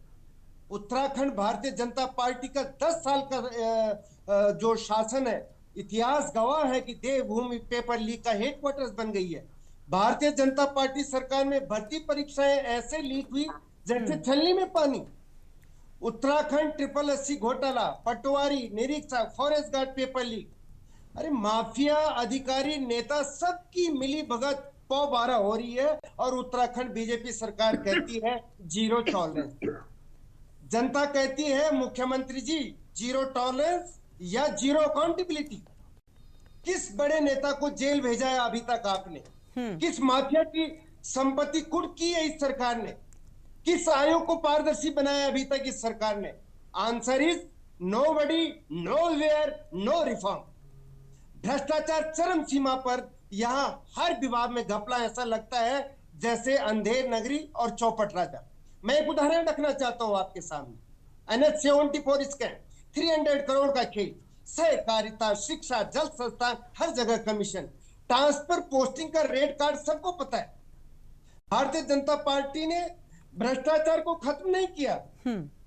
उत्तराखंड भारतीय जनता पार्टी का 10 साल का जो शासन है, इतिहास गवाह है कि देवभूमि पेपर लीक का हेडक्वार्टर्स बन गई है। भारतीय जनता पार्टी सरकार में भर्ती परीक्षाएं ऐसे लीक हुई जैसे छलनी में पानी। उत्तराखंड 888 घोटाला, पटवारी, निरीक्षक, फॉरेस्ट गार्ड पेपर लीक। अरे माफिया, अधिकारी, नेता सबकी मिली भगत पौ 12 हो रही है और उत्तराखंड बीजेपी सरकार कहती है जीरो टॉलरेंस। जनता कहती है मुख्यमंत्री जी जीरो टॉलरेंस या जीरो अकाउंटेबिलिटी। किस बड़े नेता को जेल भेजा है अभी तक आपने? किस माफिया की संपत्ति कुर्क की है इस सरकार ने? किस आयोग को पारदर्शी बनाया अभी तक इस सरकार ने? Answer is nobody, nowhere, no reform. भ्रष्टाचार चरम सीमा पर, यहां हर विभाग में घपला ऐसा लगता है जैसे अंधेर नगरी और चौपट राजा। मैं एक उदाहरण रखना चाहता हूं आपके सामने। NH-74 स्कैम, 300 करोड़ का खेल, सहकारिता, शिक्षा, जल संस्थान, हर जगह कमीशन, ट्रांसफर, पोस्टिंग का रेड कार्ड सबको पता है। भारतीय जनता पार्टी ने भ्रष्टाचार को खत्म नहीं किया,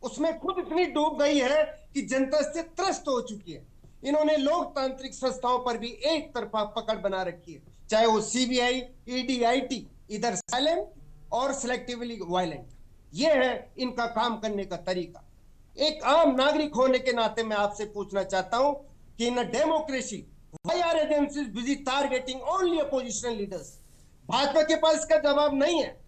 उसमें खुद इतनी डूब गई है कि जनता इससे त्रस्त हो चुकी है। इन्होंने लोकतांत्रिक संस्थाओं पर भी एक तरफा पकड़ बना रखी है, चाहे वो CBI, ED, IT, इधर साइलेंट और सिलेक्टिवली वायलेंट। ये है इनका काम करने का तरीका। एक आम नागरिक होने के नाते मैं आपसे पूछना चाहता हूं कि in democracy why are agencies busy targeting only opposition leaders? Bhajpa के पास इसका जवाब नहीं है।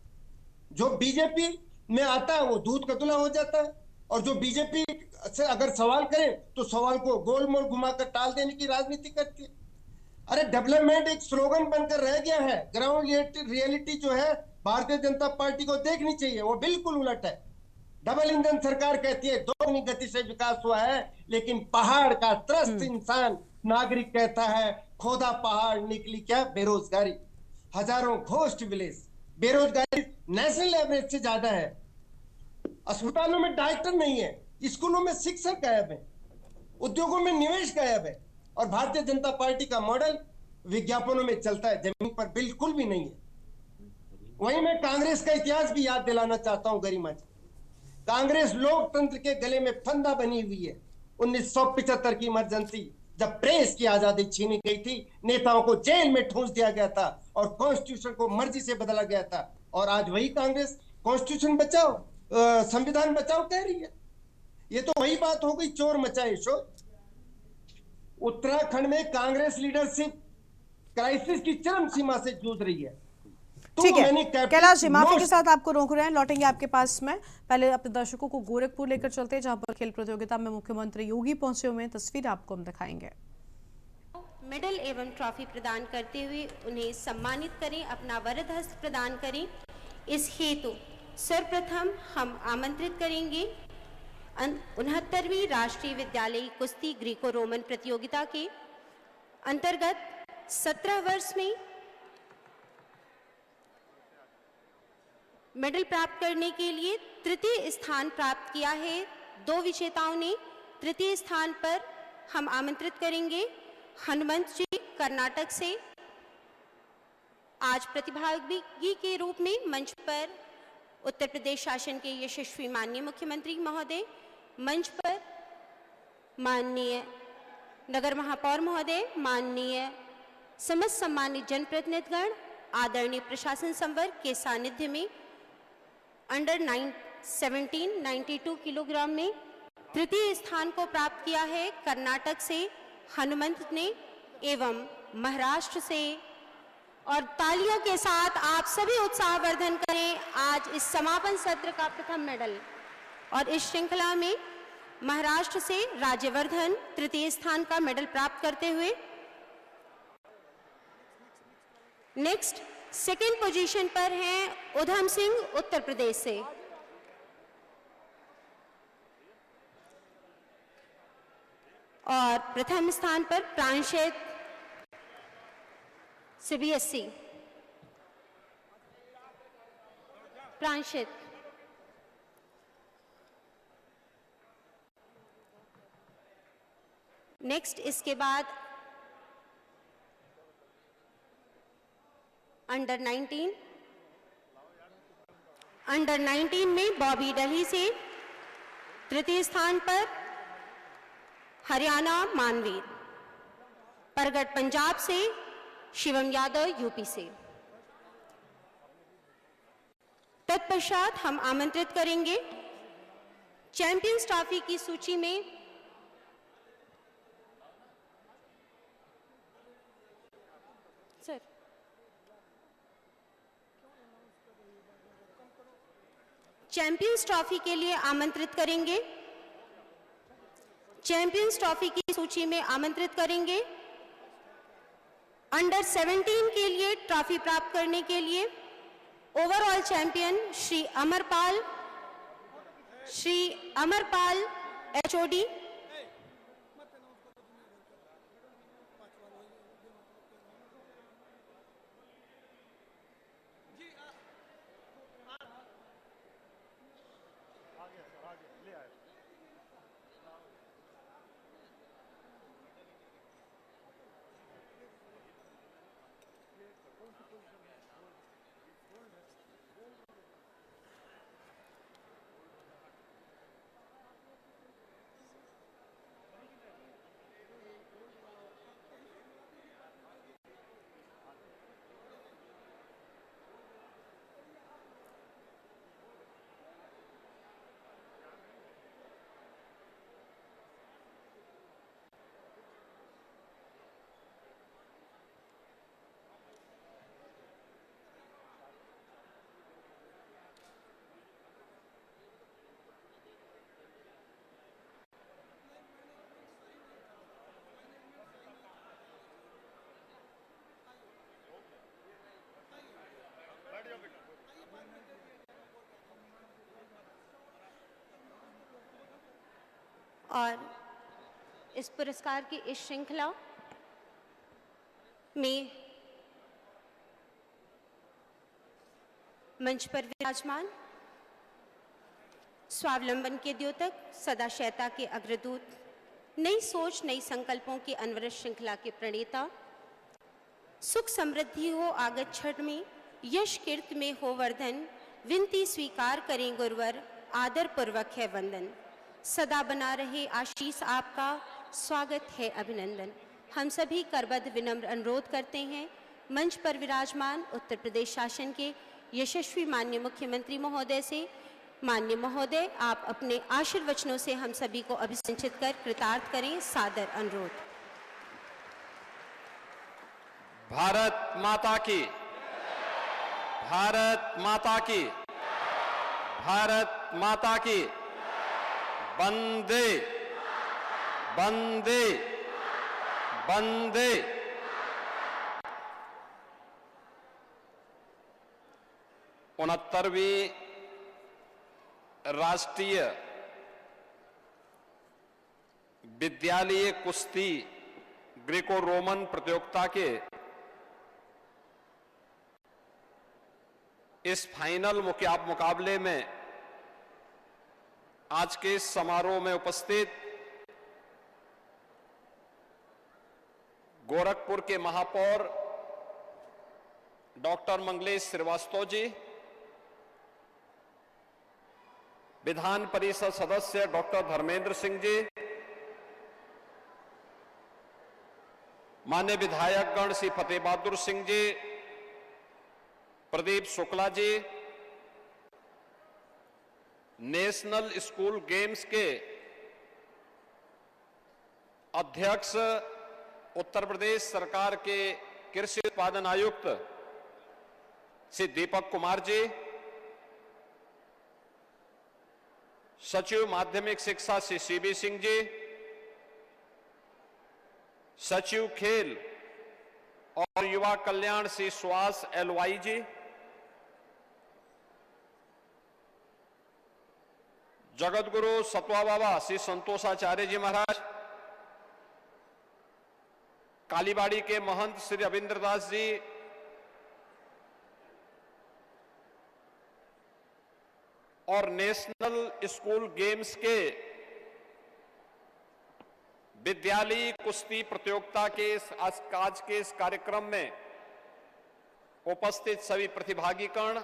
जो बीजेपी में आता है वो दूध कतुला हो जाता है, और जो बीजेपी से अगर सवाल करें तो सवाल को गोलमोल घुमाकर टाल देने की राजनीति करती है। अरे डेवलपमेंट एक स्लोगन बनकर रह गया है, ग्राउंड रियलिटी जो है भारतीय जनता पार्टी को देखनी चाहिए, वो बिल्कुल उलट है। डबल इंजन सरकार कहती है दोगुनी गति से विकास हुआ है, लेकिन पहाड़ का त्रस्त इंसान नागरिक कहता है खोदा पहाड़ निकली क्या बेरोजगारी। हजारों घोस्ट विलेज, बेरोजगारी नेशनल एवरेज से ज्यादा है। अस्पतालों में डॉक्टर नहीं है, स्कूलों में शिक्षक गायब है, उद्योगों में निवेश गायब है, और भारतीय जनता पार्टी का मॉडल विज्ञापनों में चलता है, जमीन पर बिल्कुल भी नहीं है। वहीं मैं कांग्रेस का इतिहास भी याद दिलाना चाहता हूं गरिमा जी। कांग्रेस लोकतंत्र के गले में फंदा बनी हुई है। 1975 की इमरजेंसी, जब प्रेस की आजादी छीनी गई थी, नेताओं को जेल में ठूंस दिया गया था और कॉन्स्टिट्यूशन को मर्जी से बदला गया था, और आज वही कांग्रेस कॉन्स्टिट्यूशन बचाओ, संविधान बचाओ कह रही है। ये तो वही बात हो गई, चोर मचाए शोर। उत्तराखंड में कांग्रेस लीडरशिप क्राइसिस की चरम सीमा से जूझ रही है। ठीक है कैलाश जी, माफी के साथ आपको रोक रहे हैं, लौटेंगे आपके पास में। पहले अपने दर्शकों को गोरखपुर लेकर चलते हैं, जहां पर खेल प्रतियोगिता में मुख्यमंत्री योगी पहुंचे हुए हैं। तस्वीर आपको हम दिखाएंगे। मेडल एवं ट्रॉफी प्रदान करते हुए उन्हें सम्मानित करें, अपना वरद हस्त प्रदान करें। इस हेतु सर्वप्रथम हम आमंत्रित करेंगे 69वीं राष्ट्रीय विद्यालयी कुश्ती ग्रीको रोमन प्रतियोगिता के अंतर्गत 17 वर्ष में मेडल प्राप्त करने के लिए तृतीय स्थान प्राप्त किया है। 2 विजेताओं ने तृतीय स्थान पर हम आमंत्रित करेंगे हनुमंत जी कर्नाटक से। आज प्रतिभागी के रूप में मंच पर उत्तर प्रदेश शासन के यशस्वी माननीय मुख्यमंत्री महोदय, मंच पर माननीय नगर महापौर महोदय, माननीय समस्त सम्मानित जनप्रतिनिधिगण, आदरणीय प्रशासन संवर्ग के सानिध्य में अंडर 17 92 किलोग्राम में तृतीय स्थान को प्राप्त किया है कर्नाटक से हनुमंत ने एवं महाराष्ट्र से। और तालियों के साथ आप सभी उत्साहवर्धन करें आज इस समापन सत्र का प्रथम मेडल। और इस श्रृंखला में महाराष्ट्र से राज्यवर्धन तृतीय स्थान का मेडल प्राप्त करते हुए नेक्स्ट सेकंड पोजीशन पर हैं उधम सिंह उत्तर प्रदेश से। और प्रथम स्थान पर प्रांशुत सीबीएसई। प्रांशुत नेक्स्ट इसके बाद अंडर 19 में बॉबी दिल्ली से। तृतीय स्थान पर हरियाणा मानवीर। परगट पंजाब से शिवम यादव यूपी से। तत्पश्चात हम आमंत्रित करेंगे चैंपियंस ट्रॉफी की सूची में सर चैंपियंस ट्रॉफी के लिए आमंत्रित करेंगे। चैंपियंस ट्रॉफी की सूची में आमंत्रित करेंगे अंडर 17 के लिए ट्रॉफी प्राप्त करने के लिए overall champion Shri Amarpal HOD, और इस पुरस्कार की इस श्रृंखला में मंच पर विराजमान स्वावलंबन के द्योतक, सदाशयता के अग्रदूत, नई सोच नई संकल्पों की अनवरत श्रृंखला के प्रणेता, सुख समृद्धि हो आगत क्षण में, यश कीर्त में हो वर्धन, विनती स्वीकार करें गुरुवर, आदर पूर्वक है वंदन। सदा बना रहे आशीष आपका, स्वागत है अभिनंदन। हम सभी करबद्ध विनम्र अनुरोध करते हैं मंच पर विराजमान उत्तर प्रदेश शासन के यशस्वी माननीय मुख्यमंत्री महोदय से, माननीय महोदय आप अपने आशीर्वचनों से हम सभी को अभिसंचित कर कृतार्थ करें, सादर अनुरोध। भारत माता की, भारत माता की, भारत माता की, वंदे वंदे वंदे। उनहत्तरवीं राष्ट्रीय विद्यालय कुश्ती ग्रीको रोमन प्रतियोगिता के इस फाइनल मुकाबले में आज के इस समारोह में उपस्थित गोरखपुर के महापौर डॉक्टर मंगलेश श्रीवास्तव जी, विधान परिषद सदस्य डॉक्टर धर्मेंद्र सिंह जी, माननीय विधायक गण श्री फतेह Bahadur Singh ji, Pradeep Shukla ji, national school games के अध्यक्ष उत्तर प्रदेश सरकार के कृषि उत्पादन आयुक्त श्री दीपक कुमार जी, सचिव माध्यमिक शिक्षा श्री सीबी सिंह जी, सचिव खेल और युवा कल्याण श्री सुहास एलवाई जी, जगत गुरु सतवा बाबा श्री संतोषाचार्य जी महाराज, कालीबाड़ी के महंत श्री रविंद्र दास जी, और नेशनल स्कूल गेम्स के विद्यालयी कुश्ती प्रतियोगिता के आज के इस कार्यक्रम में उपस्थित सभी प्रतिभागीगण,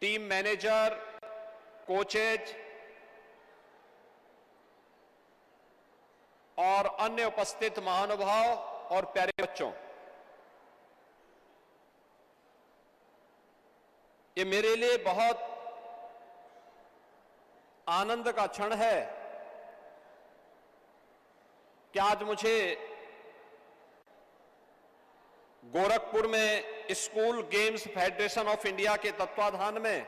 टीम मैनेजर, कोचेज और अन्य उपस्थित महानुभाव और प्यारे बच्चों, ये मेरे लिए बहुत आनंद का क्षण है कि आज मुझे गोरखपुर में school games federation of India के तत्वाधान में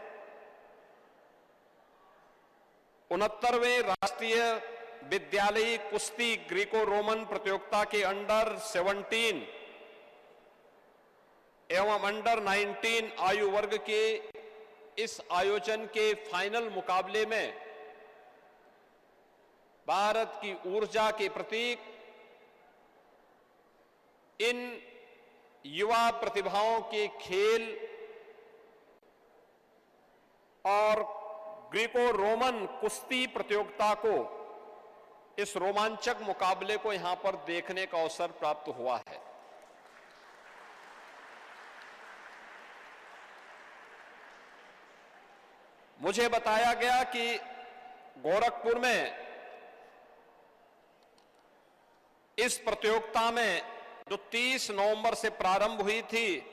69वें राष्ट्रीय विद्यालयी कुश्ती ग्रीको रोमन प्रतियोगिता के अंडर 17 एवं अंडर 19 आयु वर्ग के इस आयोजन के फाइनल मुकाबले में भारत की ऊर्जा के प्रतीक इन युवा प्रतिभाओं के खेल और ग्रीको रोमन कुश्ती प्रतियोगिता को, इस रोमांचक मुकाबले को यहां पर देखने का अवसर प्राप्त हुआ है। मुझे बताया गया कि गोरखपुर में इस प्रतियोगिता में जो 30 नवंबर से प्रारंभ हुई थी,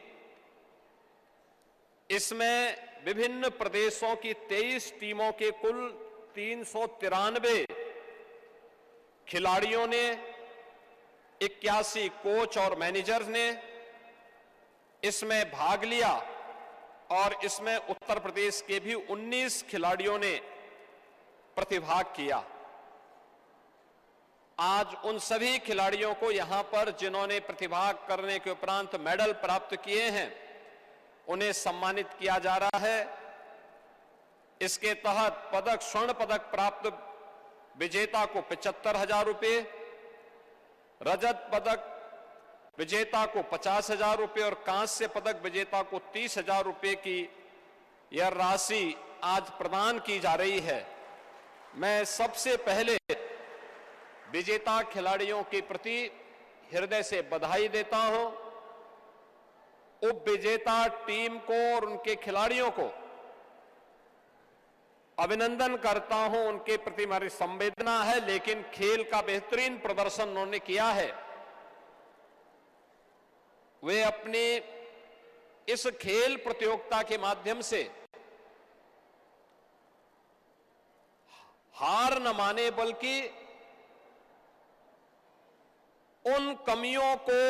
इसमें विभिन्न प्रदेशों की 23 टीमों के कुल 393 खिलाड़ियों ने, 81 कोच और मैनेजर्स ने इसमें भाग लिया और इसमें उत्तर प्रदेश के भी 19 खिलाड़ियों ने प्रतिभाग किया। आज उन सभी खिलाड़ियों को यहां पर जिन्होंने प्रतिभाग करने के उपरांत मेडल प्राप्त किए हैं, उन्हें सम्मानित किया जा रहा है। इसके तहत पदक, स्वर्ण पदक प्राप्त विजेता को 75,000 रुपये, रजत पदक विजेता को 50,000 रुपये और कांस्य पदक विजेता को 30,000 रुपये की यह राशि आज प्रदान की जा रही है। मैं सबसे पहले विजेता खिलाड़ियों के प्रति हृदय से बधाई देता हूं। उप विजेता टीम को और उनके खिलाड़ियों को अभिनंदन करता हूं। उनके प्रति हमारी संवेदना है, लेकिन खेल का बेहतरीन प्रदर्शन उन्होंने किया है। वे अपनी इस खेल प्रतियोगिता के माध्यम से हार न माने, बल्कि उन कमियों को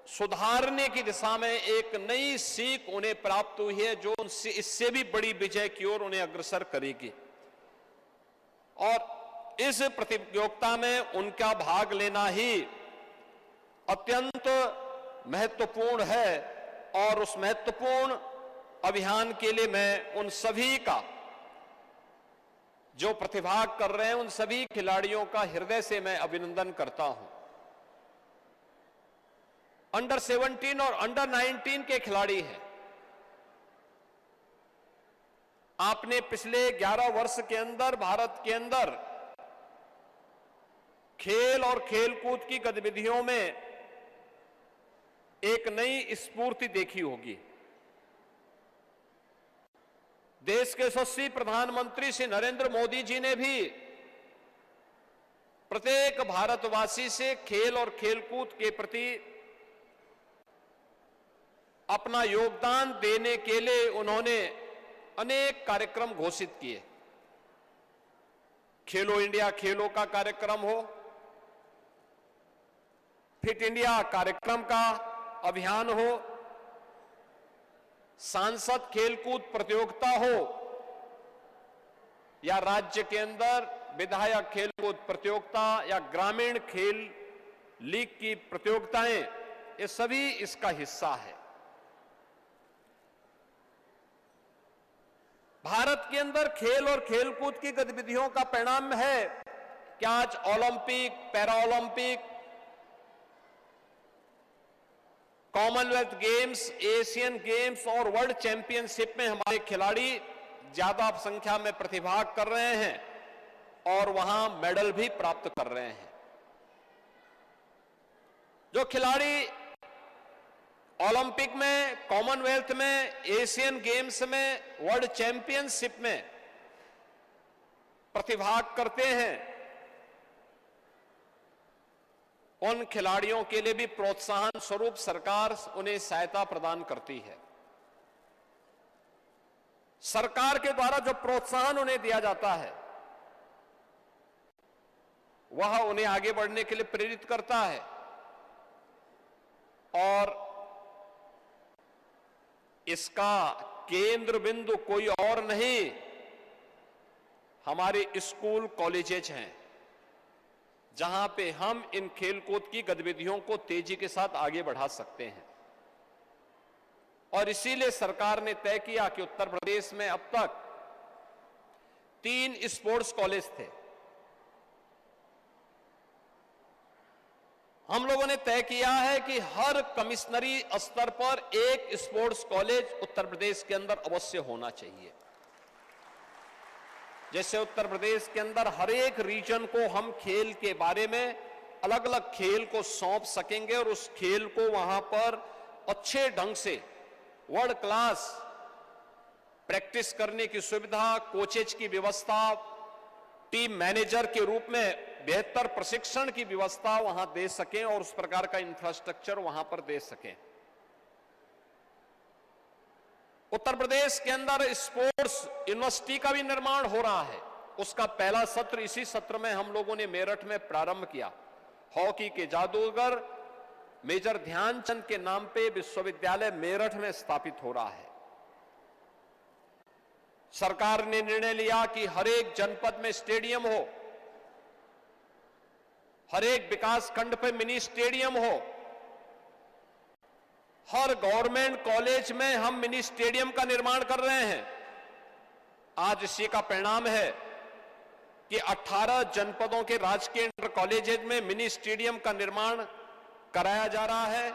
सुधारने की दिशा में एक नई सीख उन्हें प्राप्त हुई है, जो उनसे इससे भी बड़ी विजय की ओर उन्हें अग्रसर करेगी। और इस प्रतियोगिता में उनका भाग लेना ही अत्यंत महत्वपूर्ण है और उस महत्वपूर्ण अभियान के लिए मैं उन सभी का, जो प्रतिभाग कर रहे हैं, उन सभी खिलाड़ियों का हृदय से मैं अभिनंदन करता हूं। अंडर 17 और अंडर 19 के खिलाड़ी हैं। आपने पिछले 11 वर्ष के अंदर भारत के अंदर खेल और खेलकूद की गतिविधियों में एक नई स्फूर्ति देखी होगी। देश के यशस्वी प्रधानमंत्री श्री नरेंद्र मोदी जी ने भी प्रत्येक भारतवासी से खेल और खेलकूद के प्रति अपना योगदान देने के लिए उन्होंने अनेक कार्यक्रम घोषित किए। खेलो इंडिया खेलों का कार्यक्रम हो, फिट इंडिया कार्यक्रम का अभियान हो, सांसद खेलकूद प्रतियोगिता हो, या राज्य के अंदर विधायक खेलकूद प्रतियोगिता या ग्रामीण खेल लीग की प्रतियोगिताएं, ये सभी इसका हिस्सा है। भारत के अंदर खेल और खेलकूद की गतिविधियों का परिणाम है कि आज Olympic, para Olympic, Commonwealth games, Asian games और वर्ल्ड चैंपियनशिप में हमारे खिलाड़ी ज्यादा संख्या में प्रतिभाग कर रहे हैं और वहां मेडल भी प्राप्त कर रहे हैं। जो खिलाड़ी ओलंपिक में, कॉमनवेल्थ में, एशियन गेम्स में, वर्ल्ड चैंपियनशिप में प्रतिभाग करते हैं, उन खिलाड़ियों के लिए भी प्रोत्साहन स्वरूप सरकार उन्हें सहायता प्रदान करती है। सरकार के द्वारा जो प्रोत्साहन उन्हें दिया जाता है वह उन्हें आगे बढ़ने के लिए प्रेरित करता है और इसका केंद्र बिंदु कोई और नहीं, हमारे स्कूल कॉलेजेज हैं, जहां पे हम इन खेलकूद की गतिविधियों को तेजी के साथ आगे बढ़ा सकते हैं। और इसीलिए सरकार ने तय किया कि उत्तर प्रदेश में अब तक 3 स्पोर्ट्स कॉलेज थे। हम लोगों ने तय किया है कि हर कमिश्नरी स्तर पर एक स्पोर्ट्स कॉलेज उत्तर प्रदेश के अंदर अवश्य होना चाहिए। जैसे उत्तर प्रदेश के अंदर हर एक रीजन को हम खेल के बारे में अलग अलग खेल को सौंप सकेंगे और उस खेल को वहां पर अच्छे ढंग से वर्ल्ड क्लास प्रैक्टिस करने की सुविधा, कोचेज की व्यवस्था, टीम मैनेजर के रूप में बेहतर प्रशिक्षण की व्यवस्था वहां दे सकें और उस प्रकार का इंफ्रास्ट्रक्चर वहां पर दे सकें। उत्तर प्रदेश के अंदर स्पोर्ट्स यूनिवर्सिटी का भी निर्माण हो रहा है। उसका पहला सत्र इसी सत्र में हम लोगों ने मेरठ में प्रारंभ किया। हॉकी के जादूगर मेजर ध्यानचंद के नाम पे विश्वविद्यालय मेरठ में स्थापित हो रहा है। सरकार ने निर्णय लिया कि हर एक जनपद में स्टेडियम हो, हर एक विकास खंड पे मिनी स्टेडियम हो, हर गवर्नमेंट कॉलेज में हम मिनी स्टेडियम का निर्माण कर रहे हैं। आज इसी का परिणाम है कि 18 जनपदों के राजकीय इंटर कॉलेजेज में मिनी स्टेडियम का निर्माण कराया जा रहा है।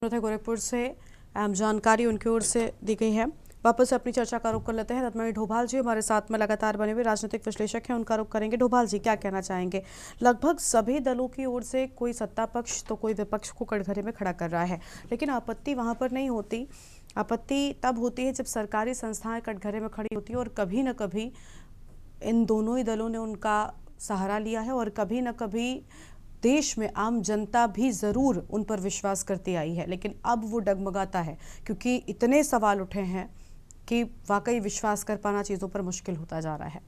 गोरखपुर से अहम जानकारी उनकी ओर से दी गई है। वापस अपनी चर्चा का रुख कर लेते हैं। रत्नमणि ढोभाल जी हमारे साथ में लगातार बने हुए राजनीतिक विश्लेषक हैं, उनका रुख करेंगे। ढोभाल जी, क्या कहना चाहेंगे? लगभग सभी दलों की ओर से कोई सत्ता पक्ष तो कोई विपक्ष को कटघरे में खड़ा कर रहा है, लेकिन आपत्ति वहां पर नहीं होती। आपत्ति तब होती है जब सरकारी संस्थाएं कटघरे में खड़ी होती है और कभी न कभी इन दोनों ही दलों ने उनका सहारा लिया है और कभी न कभी देश में आम जनता भी जरूर उन पर विश्वास करती आई है, लेकिन अब वो डगमगाता है क्योंकि इतने सवाल उठे हैं कि वाकई विश्वास कर पाना चीजों पर मुश्किल होता जा रहा है।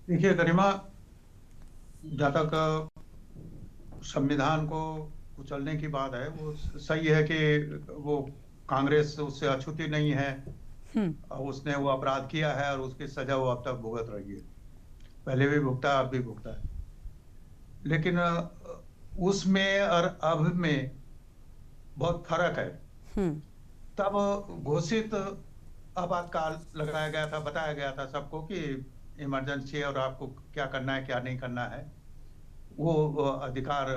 देखिए गरिमा, जहाँ तक संविधान को कुचलने की बात है वो सही है कि वो कांग्रेस उससे अछूती नहीं है। उसने वो अपराध किया है और उसकी सजा वो अब तक भुगत रही है। पहले भी भुगता है, अब भी भुगता है, लेकिन उसमें और अब में बहुत फर्क है। तब घोषित आपातकाल लगाया गया था, बताया गया था सबको कि इमरजेंसी और आपको क्या करना है क्या नहीं करना है, वो अधिकार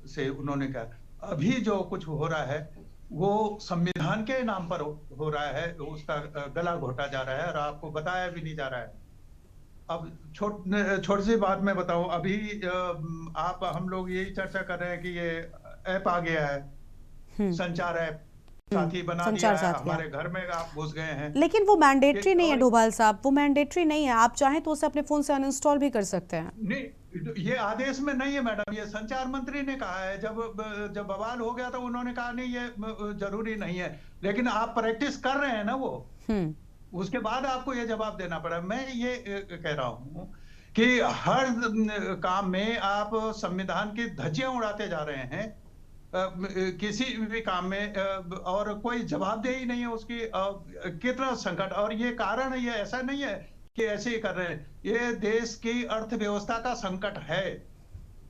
से उन्होंने कहा। अभी जो कुछ हो रहा है वो संविधान के नाम पर हो रहा है, उसका गला घोटा जा रहा है और आपको बताया भी नहीं जा रहा है। अब छोटी सी बात मैं बताऊं, अभी हम लोग यही चर्चा कर रहे हैं कि ये ऐप आ गया है, संचार ऐप, साथी बना दिया है, हमारे घर में आप घुस गए हैं। लेकिन वो मैंडेटरी नहीं है ढोभाल साहब, वो मैंडेटरी नहीं है। आप चाहें तो उसे अपने फोन से अनइंस्टॉल भी कर सकते हैं। नहीं, ये आदेश में नहीं है मैडम, ये संचार मंत्री ने कहा है। जब बवाल हो गया तो उन्होंने कहा नहीं ये जरूरी नहीं है, लेकिन आप प्रैक्टिस कर रहे हैं ना वो, उसके बाद आपको ये जवाब देना पड़ा। मैं ये कह रहा हूं कि हर काम में आप संविधान की धज्जियां उड़ाते जा रहे हैं, किसी भी काम में, और कोई जवाबदेही नहीं है उसकी। कितना संकट, और ये कारण ये ऐसा नहीं है कि ऐसे ही कर रहे हैं। ये देश की अर्थव्यवस्था का संकट है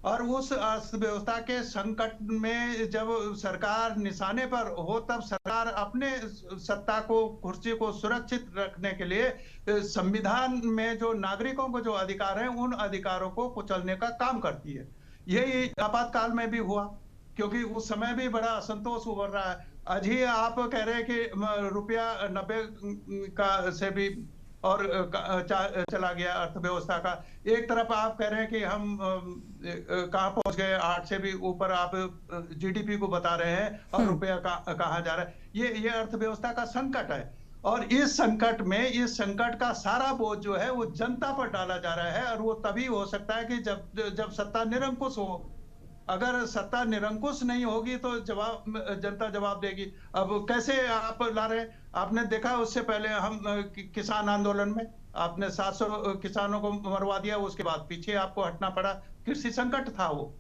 और उस अर्थव्यवस्था के संकट में जब सरकार निशाने पर हो तब सरकार अपने सत्ता को, कुर्सी को सुरक्षित रखने के लिए संविधान में जो नागरिकों को जो अधिकार हैं उन अधिकारों को कुचलने का काम करती है। यही आपातकाल में भी हुआ, क्योंकि उस समय भी बड़ा असंतोष उभर रहा है। आज ही आप कह रहे हैं कि रुपया 90 का से भी और चला गया अर्थव्यवस्था का। एक तरफ आप कह रहे हैं कि हम कहाँ पहुंच गए, 8 से भी ऊपर आप जीडीपी को बता रहे हैं और रुपया कहाँ जा रहा है। ये अर्थव्यवस्था का संकट है और इस संकट का सारा बोझ जो है वो जनता पर डाला जा रहा है और वो तभी हो सकता है कि जब सत्ता निरंकुश हो। अगर सत्ता निरंकुश नहीं होगी तो जनता जवाब देगी। अब कैसे आप ला रहे हैं? आपने देखा उससे पहले हम किसान आंदोलन में आपने 700 किसानों को मरवा दिया, उसके बाद पीछे आपको हटना पड़ा। कृषि संकट था, वो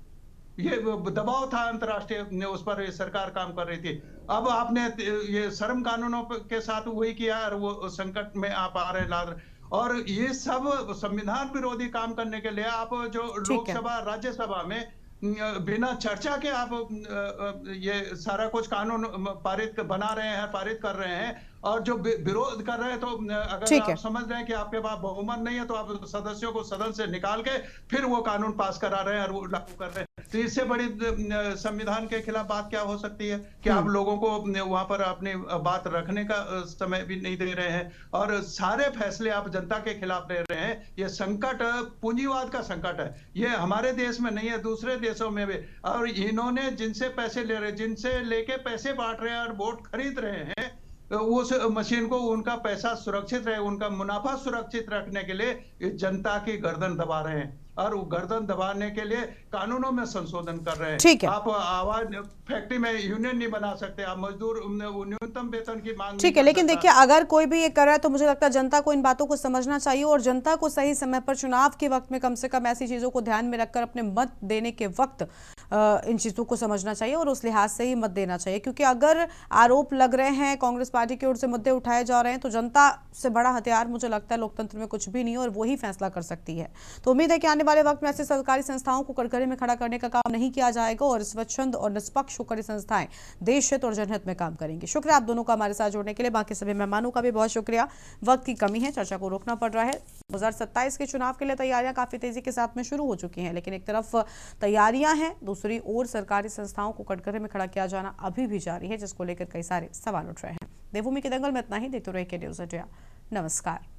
ये दबाव था अंतर्राष्ट्रीय, उस पर सरकार काम कर रही थी। अब आपने ये श्रम कानूनों के साथ वही किया और वो संकट में आप आ रहे ला रहे। और ये सब संविधान विरोधी काम करने के लिए आप जो लोकसभा राज्यसभा में बिना चर्चा के आप ये सारा कुछ कानून बना रहे हैं, पारित कर रहे हैं और जो विरोध कर रहे हैं, तो अगर आप समझ रहे हैं कि आपके पास बहुमत नहीं है तो आप सदस्यों को सदन से निकाल के फिर वो कानून पास करा रहे हैं और वो लागू कर रहे हैं। तो इससे बड़ी संविधान के खिलाफ बात क्या हो सकती है कि आप लोगों को वहां पर अपनी बात रखने का समय भी नहीं दे रहे हैं और सारे फैसले आप जनता के खिलाफ ले रहे हैं। ये संकट पूंजीवाद का संकट है, ये हमारे देश में नहीं है, दूसरे देशों में भी। और इन्होंने जिनसे पैसे ले रहे, जिनसे लेके पैसे बांट रहे हैं और वोट खरीद रहे हैं, उस मशीन को उनका पैसा सुरक्षित रहे, उनका मुनाफा सुरक्षित रखने के लिए जनता की गर्दन दबा रहे हैं और गर्दन दबाने के लिए कानूनों में संशोधन कर रहे हैं। ठीक है। आप आवाज फैक्ट्री में यूनियन नहीं बना सकते, आप मजदूर न्यूनतम वेतन की मांग ठीक है, लेकिन देखिए अगर कोई भी ये कर रहा है तो मुझे लगता है जनता को इन बातों को समझना चाहिए और जनता को सही समय पर चुनाव के वक्त में कम से कम ऐसी चीजों को ध्यान में रखकर अपने मत देने के वक्त इन चीजों को समझना चाहिए और उस लिहाज से ही मत देना चाहिए। क्योंकि अगर आरोप लग रहे हैं, कांग्रेस पार्टी की ओर से मुद्दे उठाए जा रहे हैं, तो जनता से बड़ा हथियार मुझे लगता है लोकतंत्र में कुछ भी नहीं है और वो ही फैसला कर सकती है। तो उम्मीद है कि आने वाले वक्त में ऐसे सरकारी संस्थाओं को कटघरे में खड़ा करने का काम नहीं किया जाएगा और स्वच्छंद और निष्पक्ष होकर संस्थाएं देश हित और जनहित में काम करेंगी। शुक्रिया आप दोनों का हमारे साथ जुड़ने के लिए। बाकी सभी मेहमानों का भी बहुत शुक्रिया। वक्त की कमी है, चर्चा को रोकना पड़ रहा है। 2027 के चुनाव के लिए तैयारियां काफी तेजी के साथ में शुरू हो चुकी हैं, लेकिन एक तरफ तैयारियां हैं, दूसरी ओर सरकारी संस्थाओं को कटघरे में खड़ा किया जाना अभी भी जारी है, जिसको लेकर कई सारे सवाल उठ रहे हैं। देवभूमि के दंगल में इतना ही। देखते रहिए के न्यूज़ इंडिया। नमस्कार।